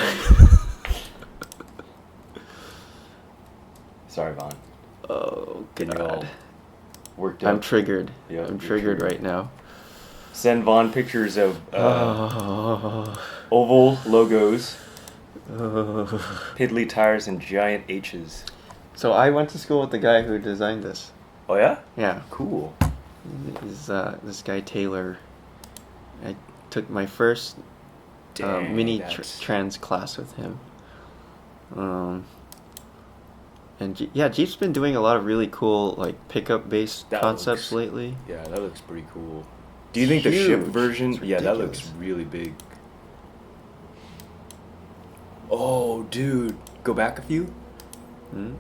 Sorry, Vaughn. Oh Getting you all God. worked up. I'm triggered. Yeah, I'm you're triggered triggered. right now. Send Vaughn pictures of Oh. oval logos, Oh. piddly tires, and giant H's. So I went to school with the guy who designed this. Oh yeah? Yeah. Cool. Is this guy Taylor? I took my first Dang, mini that's- trans class with him. And yeah, Jeep's been doing a lot of really cool, like, pickup based That concepts looks- lately. Yeah, that looks pretty cool. Do you think the ship Huge. version? It's Yeah, that looks ridiculous. really big. Oh, dude, go back a few. Hmm?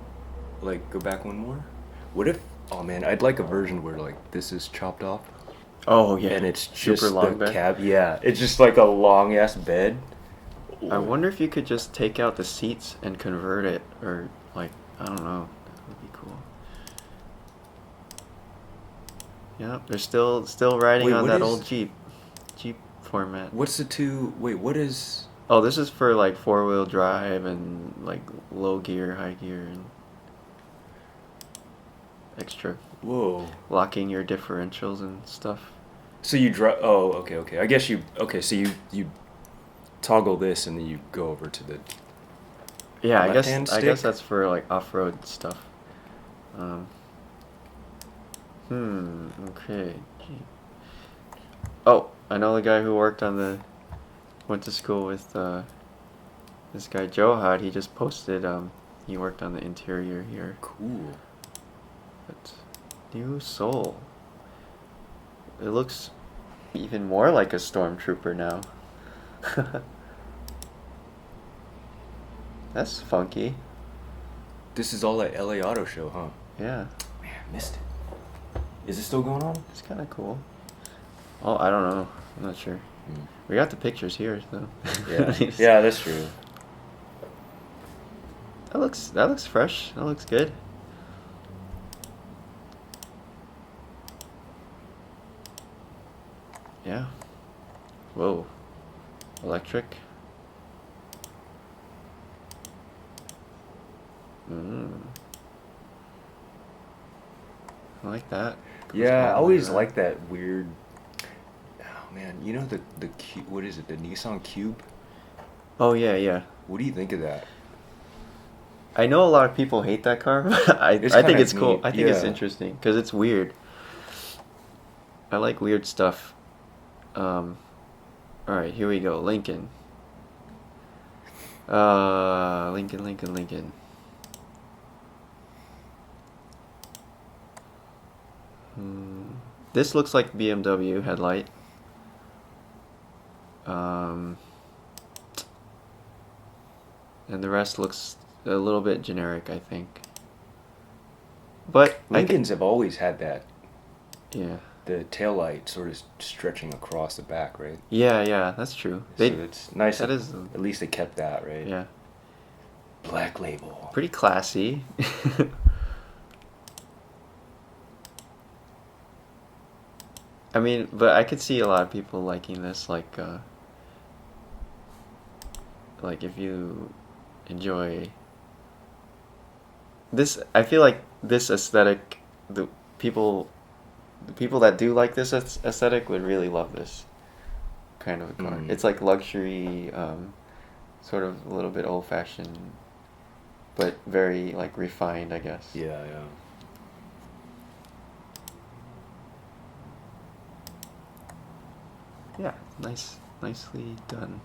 Like, go back one more. What if? Oh man, I'd like a version where like this is chopped off. Oh yeah, And it's super just long the bed. cab. Yeah, it's just like a long ass bed. I wonder if you could just take out the seats and convert it, or like, I don't know. That would be cool. Yeah, they're still riding Wait, on what that is- old Jeep format. What's the two? Wait, what is? Oh, this is for like 4-wheel drive and like low gear, high gear, and extra Whoa. locking your differentials and stuff. So you drive? Oh, okay, okay. I guess you. Okay, so you toggle this and then you go over to the. Yeah, I Left-hand guess stick? that's for like off-road stuff. Okay. Gee. Oh, I know the guy who went to school with this guy Johad. He just posted he worked on the interior here. Cool. But new Soul. It looks even more like a stormtrooper now. That's funky. This is all at LA Auto Show, huh? Yeah, Man, missed it. Is it still going on? it's kind of cool. Oh, I don't know. I'm not sure. We got the pictures here, though. Yeah. Yeah, that's true. That looks fresh. That looks good. Yeah. Whoa. Electric. I like that. Goes Yeah, I all the way always around. like that weird. Oh man, you know the what is it? The Nissan Cube. Oh yeah, yeah. What do you think of that? I know a lot of people hate that car, but I It's think kinda it's cool. neat, I think it's yeah. interesting because it's weird. I like weird stuff. All right, here we go. Lincoln. Lincoln. This looks like BMW headlight. And the rest looks a little bit generic, I think. But Lincolns have always had that. Yeah. The taillight sort of stretching across the back, right? Yeah, that's true. So it's nice. That is At least they kept that, right? yeah. Black Label. Pretty classy. I mean, but I could see a lot of people liking this, like like if you enjoy this, I feel like this aesthetic, the people that do like this aesthetic would really love this kind of a car. It's like luxury, sort of a little bit old-fashioned, but very like refined, I guess. Yeah, yeah. Yeah, nicely done.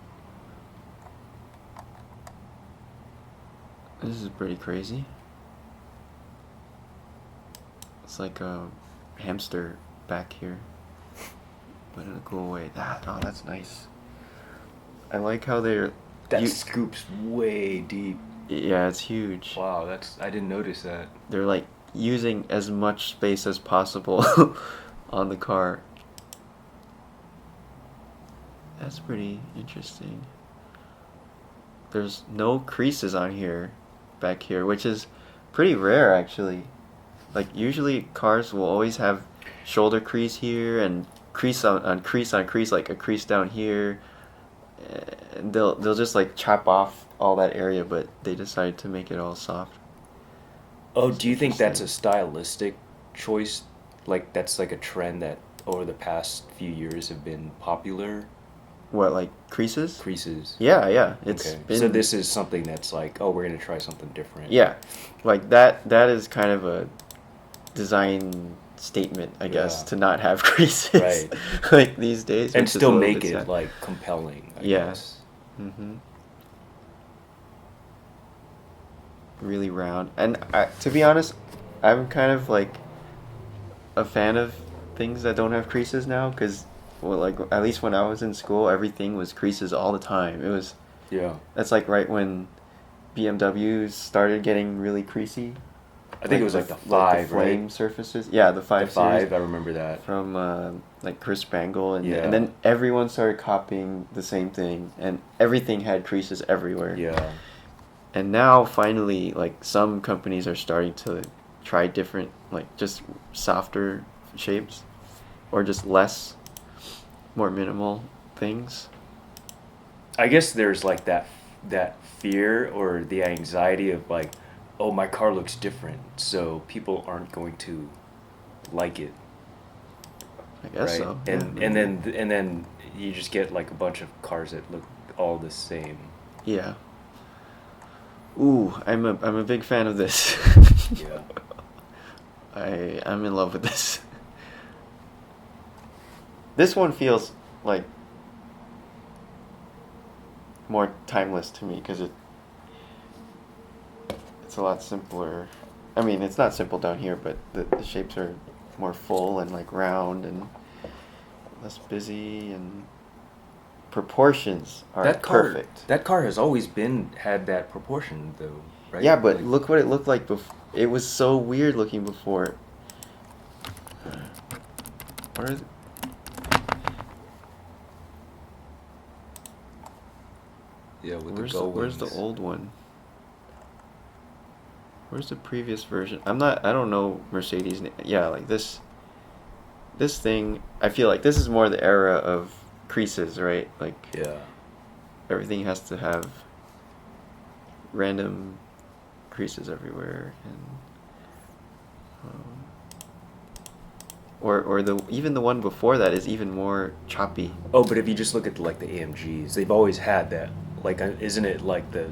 This is pretty crazy. It's like a hamster back here, but in a cool way. Oh, that's nice. I like how they're... That scoops way deep. Yeah, it's huge. Wow, I didn't notice that. They're like using as much space as possible on the car. That's pretty interesting. There's no creases on here, back here, which is pretty rare actually. Like usually cars will always have shoulder crease here and crease on crease, like a crease down here. And they'll just like chop off all that area, but they decided to make it all soft. Oh, do you think that's a stylistic choice? Like that's like a trend that over the past few years have been popular? What, like creases? Creases. Yeah. It's okay. been... So this is something that's like, oh, we're gonna try something different. Yeah, like that is kind of a design statement, I guess, to not have creases. Right. Like these days. And still make it like compelling, I yeah. guess. Mm-hmm. Really round. And to be honest, I'm kind of like a fan of things that don't have creases now, because well, like at least when I was in school, everything was creases all the time. It was... Yeah. That's like right when BMWs started getting really creasy. I think it was like the 5, like the flame right? surfaces. Yeah, the 5 The 5, series I remember that. from like Chris Spangle, and Yeah. and then everyone started copying the same thing, and everything had creases everywhere. Yeah. And now finally, like some companies are starting to try different, like just softer shapes, or just less, more minimal things. I guess there's like that fear or the anxiety of like, oh, my car looks different, so people aren't going to like it. I guess right? so. And Yeah. and then you just get like a bunch of cars that look all the same. Yeah. Ooh, I'm a big fan of this. Yeah. I'm in love with this. This one feels like more timeless to me because it's a lot simpler. I mean, it's not simple down here, but the shapes are more full and like round and less busy, and proportions are perfect. That car has always had that proportion though, right? Yeah, but like, look what it looked like before. It was so weird looking before. What are yeah, with where's the old one? Where's the previous version? I don't know Mercedes. Yeah, like this thing, I feel like this is more the era of creases, right? Like yeah. everything has to have random creases everywhere, and or even the one before that is even more choppy. Oh, but if you just look at like the AMGs, they've always had that. Like, isn't it like the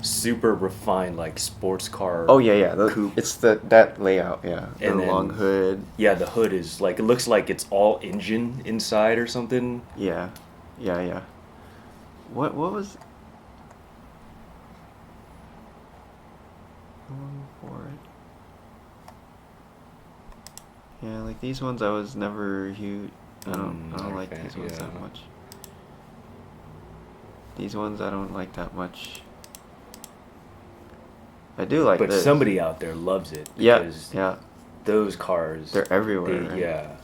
super refined like sports car? Oh yeah. Coupe. It's that layout. Yeah, And the then- long hood. Yeah, the hood is like, it looks like it's all engine inside or something. Yeah. What was the one before it? Yeah, like these ones I was never huge. I don't like okay, these ones yeah. that much. These ones I don't like that much. I do like But this. somebody out there loves it. Yeah, Because yeah. those cars. They're everywhere, right? Yeah.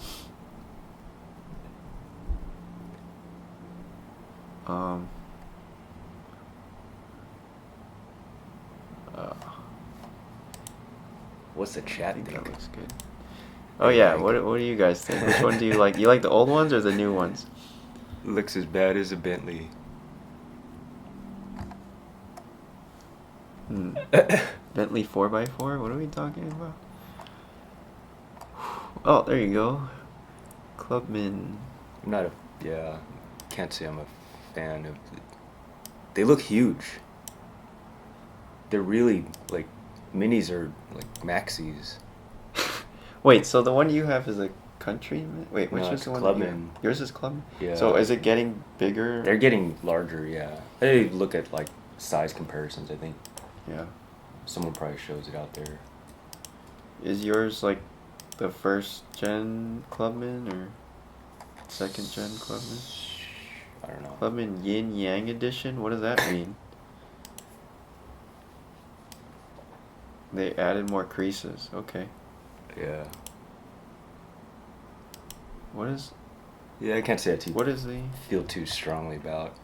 What's the I chat think think? that looks good. Oh yeah, like- what do you guys think? Which one do you like? You like the old ones or the new ones? Looks as bad as a Bentley. Bentley 4x4? What are we talking about? Oh, there you go. Clubman. I'm not a, yeah, can't say I'm a fan of they look huge. They're really, like, minis are like maxis. Wait, so the one you have is a Countryman? Wait, which No, is it's the one that you have? Clubman. Yours is Clubman? Yeah. So is it getting bigger? They're getting larger, yeah. They look at, like, size comparisons, I think. Yeah. Someone probably shows it out there. Is yours like the first gen Clubman or second gen Clubman? I don't know. Clubman Yin Yang Edition? What does that mean? They added more creases. Okay. Yeah. What is... Yeah, I can't say that What is the... feel too strongly about.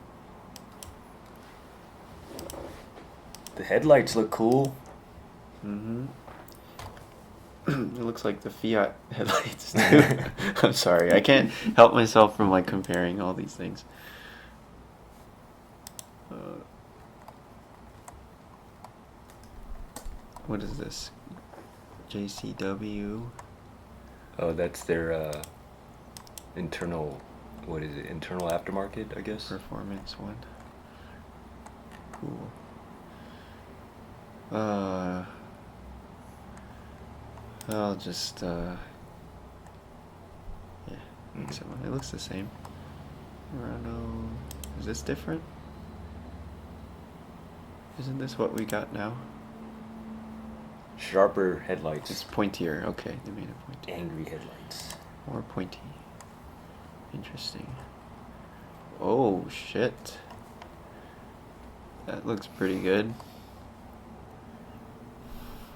The headlights look cool. Mm-hmm. It looks like the Fiat headlights too. I'm sorry, I can't help myself from like comparing all these things. What is this? JCW. Oh, that's their internal, what is it? Internal aftermarket, I guess. Performance one. Cool. I'll just yeah. So it looks the same. Murano. Is this different? Isn't this what we got now? Sharper headlights. It's pointier. Okay, they made it pointier. Angry headlights. More pointy. Interesting. Oh shit. That looks pretty good.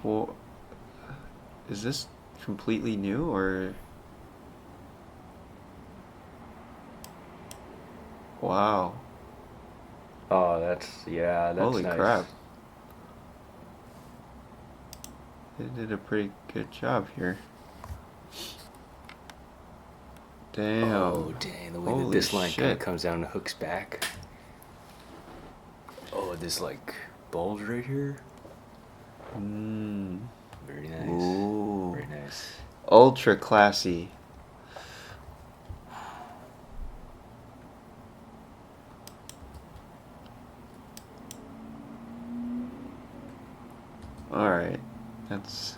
Well, is this completely new or? Wow. Oh, that's Holy nice. crap. They did a pretty good job here. Damn. Oh, dang, the way that Holy this line kind of shit. comes down and hooks back. Oh, this, like, bulge right here. Mmm. Very nice. Ooh. Very nice. Ultra classy. Alright. That's...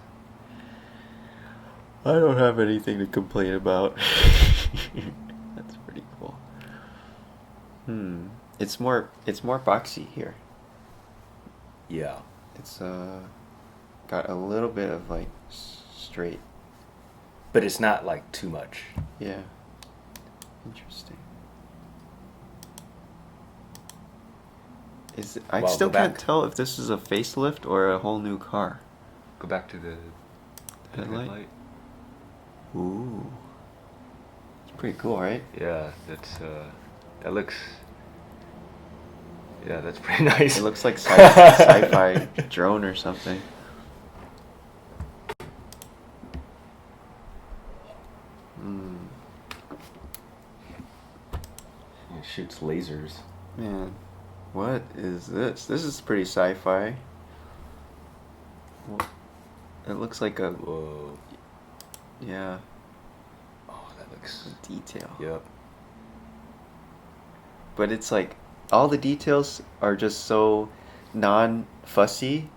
I don't have anything to complain about. That's pretty cool. It's more boxy here. Yeah. It's got a little bit of like straight. But it's not, like, too much. Yeah. Interesting. I Wow, still go can't back. tell if this is a facelift or a whole new car. Go back to the Headlight? Ooh. It's pretty cool, right? Yeah, that looks... Yeah, that's pretty nice. It looks like sci-fi drone or something. It shoots lasers. Man, what is this? This is pretty sci-fi. It looks like a... Whoa. Yeah, Oh, that looks... detail. Yep. But it's like, all the details are just so non-fussy.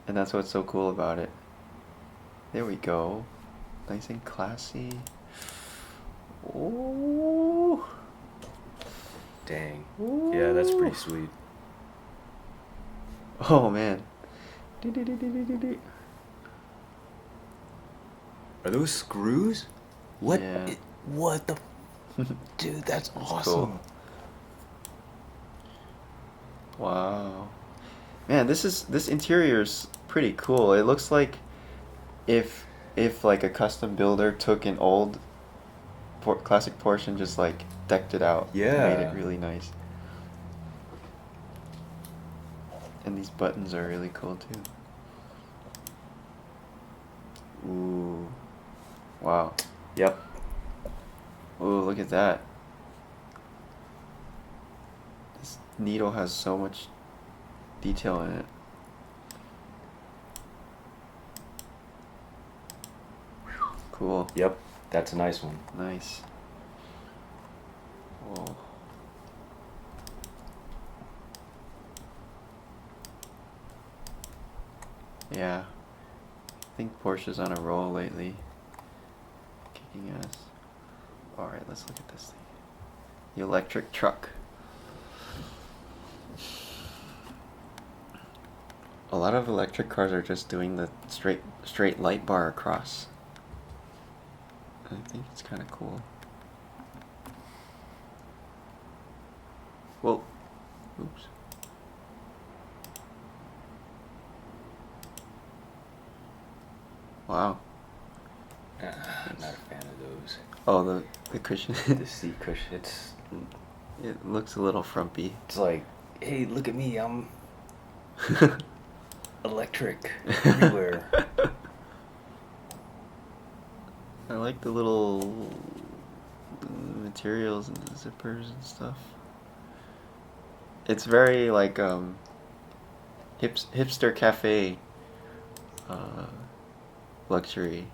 And that's what's so cool about it. There we go. Nice and classy. Ooh. Dang. Yeah, that's pretty Ooh. sweet. Oh man. Are those screws? What? Yeah. What the? Dude, that's awesome. Cool. Wow. Man, this interior is pretty cool. It looks like if like a custom builder took an old classic Porsche and just like decked it out. Yeah. Made it really nice. And these buttons are really cool too. Ooh. Wow. Yep. Ooh, look at that. This needle has so much detail in it. Cool. Yep, that's a nice one. Nice. Whoa. Yeah. I think Porsche's on a roll lately. Kicking ass. Alright, let's look at this thing. The electric truck. A lot of electric cars are just doing the straight light bar across. I think it's kind of cool. Whoa. Oops. Wow. I'm not a fan of those. Oh, the cushion. The seat cushion, It looks a little frumpy. it's like, hey, look at me, I'm electric everywhere. I like the little materials and the zippers and stuff. It's very like hipster cafe luxury.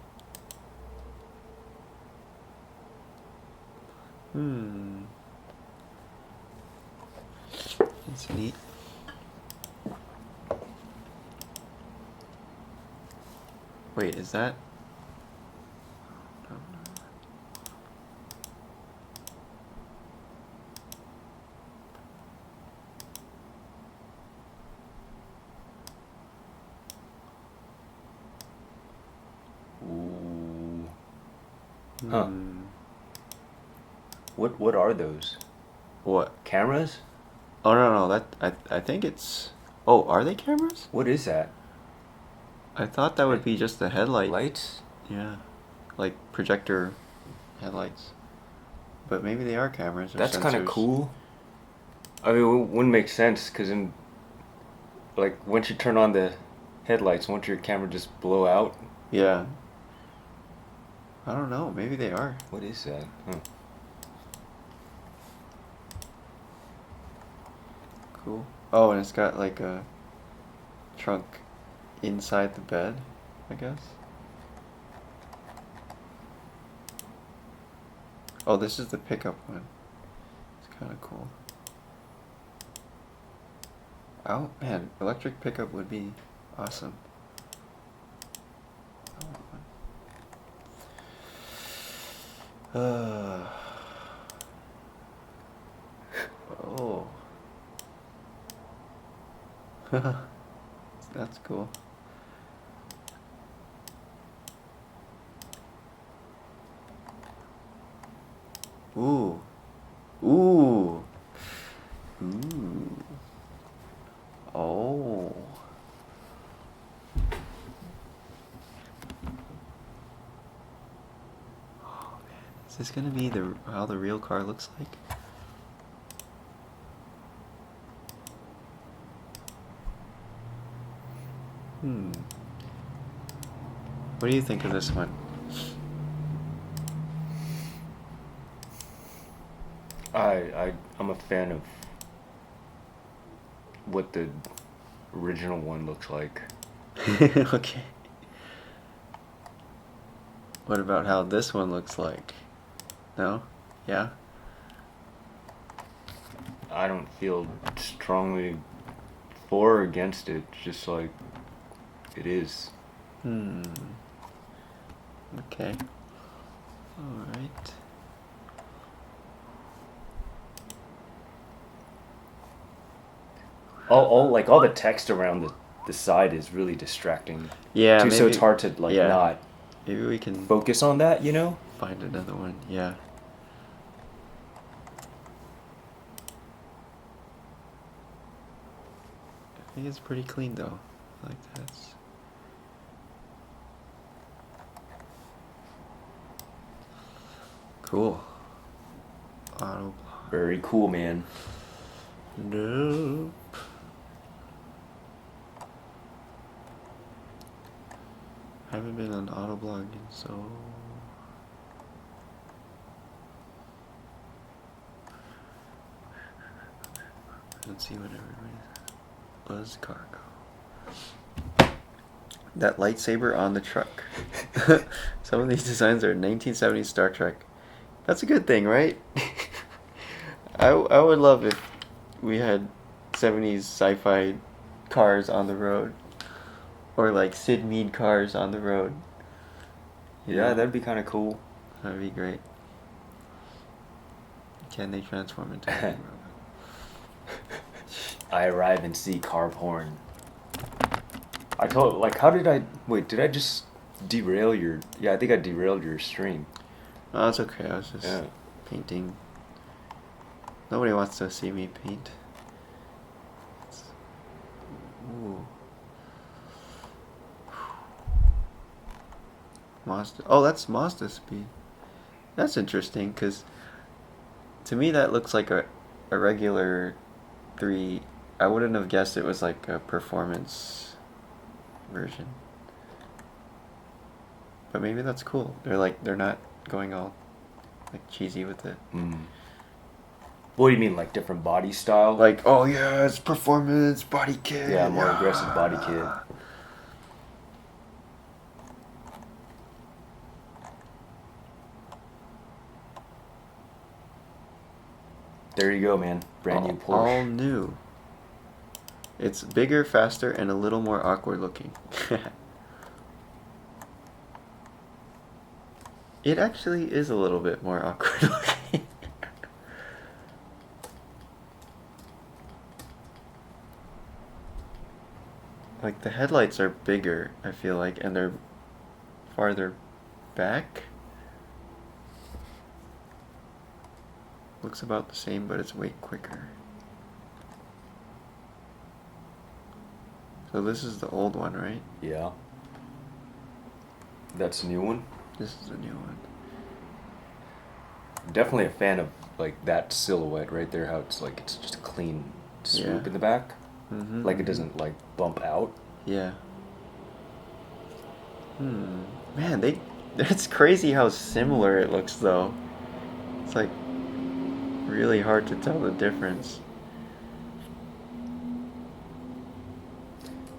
It's neat. Wait, is that? Ooh. Huh. What are those? What? Cameras? Oh no, that I think it's. Oh, are they cameras? What is that? I thought that would be just the headlight. Lights? Yeah, like projector headlights. But maybe they are cameras or That's kind of sensors. cool. I mean, it wouldn't make sense because like once you turn on the headlights, won't your camera just blow out? Yeah. I don't know. Maybe they are. What is that? Huh. Cool. Oh, and it's got like a trunk inside the bed, I guess. Oh, this is the pickup one. It's kind of cool. Oh, man. Electric pickup would be awesome. I want one. Oh. That's cool. Ooh. Ooh. Ooh. Oh. Oh man, is this gonna be how the real car looks like? What do you think of this one? I'm a fan of what the original one looks like. Okay. What about how this one looks like? No? Yeah? I don't feel strongly for or against it, just like it is. Okay. Alright. All the text around the side is really distracting. Yeah, too, maybe, so it's hard to not maybe we can focus on that, you know? find another one. Yeah. I think it's pretty clean though. I like that. Cool. Auto block. Very cool, man. Nope. Haven't been on Autoblog in so. Let's see what everybody. was cargo. That lightsaber on the truck. Some of these designs are 1970s Star Trek. That's a good thing, right? I would love if we had 70s sci-fi cars on the road. Or like Sid Mead cars on the road. Yeah, that'd be kind of cool. That'd be great. Can they transform into a big robot? I arrive and see car porn. I told, like, how did I... Wait, did I just derail your... Yeah, I think I derailed your stream. Oh, it's okay. I was just painting. Nobody wants to see me paint. Ooh. Mazda. Oh, that's Mazda speed. That's interesting, because to me that looks like a regular 3. I wouldn't have guessed it was like a performance version. But maybe that's cool. They're not going all like cheesy with it. What do you mean, like different body style? Like, oh yeah, it's performance body kit. Yeah, more aggressive body kit. There you go, man. Brand new Porsche. All new. It's bigger, faster, and a little more awkward looking. It actually is a little bit more awkward looking. Like, the headlights are bigger, I feel like, and they're farther back. Looks about the same, but it's way quicker. So this is the old one, right? Yeah. That's a new one? This is the new one. Definitely a fan of, like, that silhouette right there, how it's like, it's just a clean swoop Yeah. in the back. Mm-hmm. Like, it doesn't, like, bump out. Yeah. Man, it's crazy how similar it looks, though. It's like really hard to tell the difference.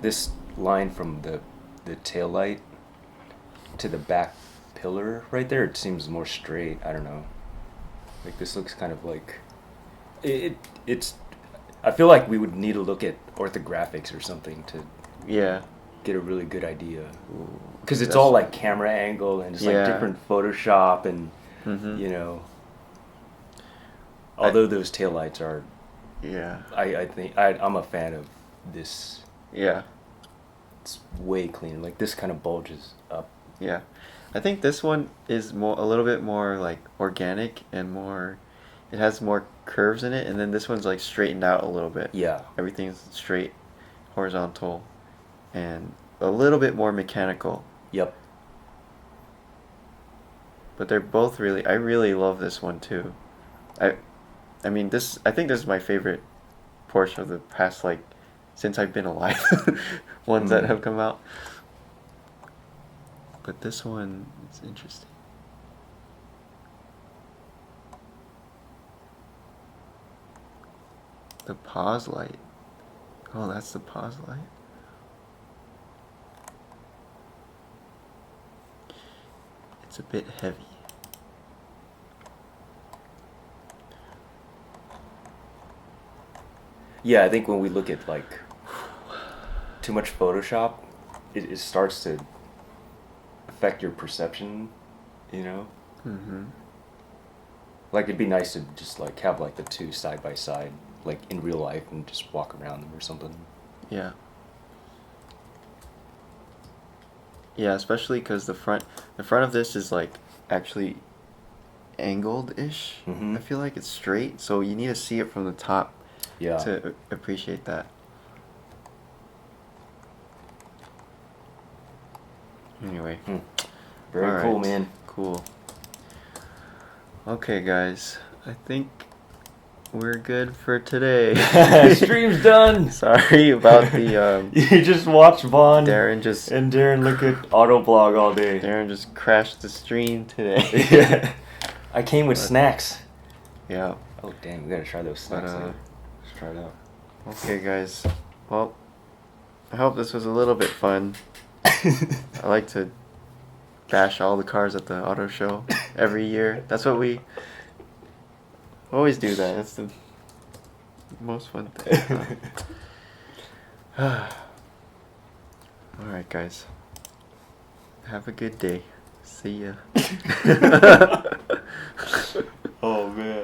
This line from the tail light to the back pillar right there, it seems more straight. I don't know. Like, this looks kind of like it's I feel like we would need to look at orthographics or something to Yeah. get a really good idea, because it's That's- all like camera angle and it's Yeah. like different Photoshop and Mhm. you know, although those taillights are, Yeah. I think I'm a fan of this. Yeah. It's way cleaner. Like, this kind of bulges up. Yeah. I think this one is a little bit more like organic and more. It has more curves in it, and then this one's like straightened out a little bit. Yeah. Everything's straight, horizontal, and a little bit more mechanical. Yep. But they're both really. I really love this one too. I mean this. I think this is my favorite Porsche of the past, like, since I've been alive. Ones that have come out. But this one is interesting. The pause light. Oh, that's the pause light. It's a bit heavy. Yeah, I think when we look at, like, too much Photoshop, it starts to affect your perception, you know? Mm-hmm. Like, it'd be nice to just, like, have, like, the two side by side, like, in real life, and just walk around them or something. Yeah. Yeah, especially because the front of this is like actually angled-ish. Mhm. I feel like it's straight, so you need to see it from the top Yeah. to appreciate that. Anyway. Very All cool, right. man. Cool. Okay, guys. I think we're good for today. Stream's done. Sorry about the You just watch Vaughn Darren just and Darren look at Autoblog all day. Darren just crashed the stream today. Yeah. I came with snacks. Yeah. Oh, damn, we gotta try those snacks But, later. Let's try it out. Okay, guys. Well, I hope this was a little bit fun. I like to bash all the cars at the auto show every year. That's what we always do. That. That's the most fun thing. All right, guys. Have a good day. See ya. Oh man.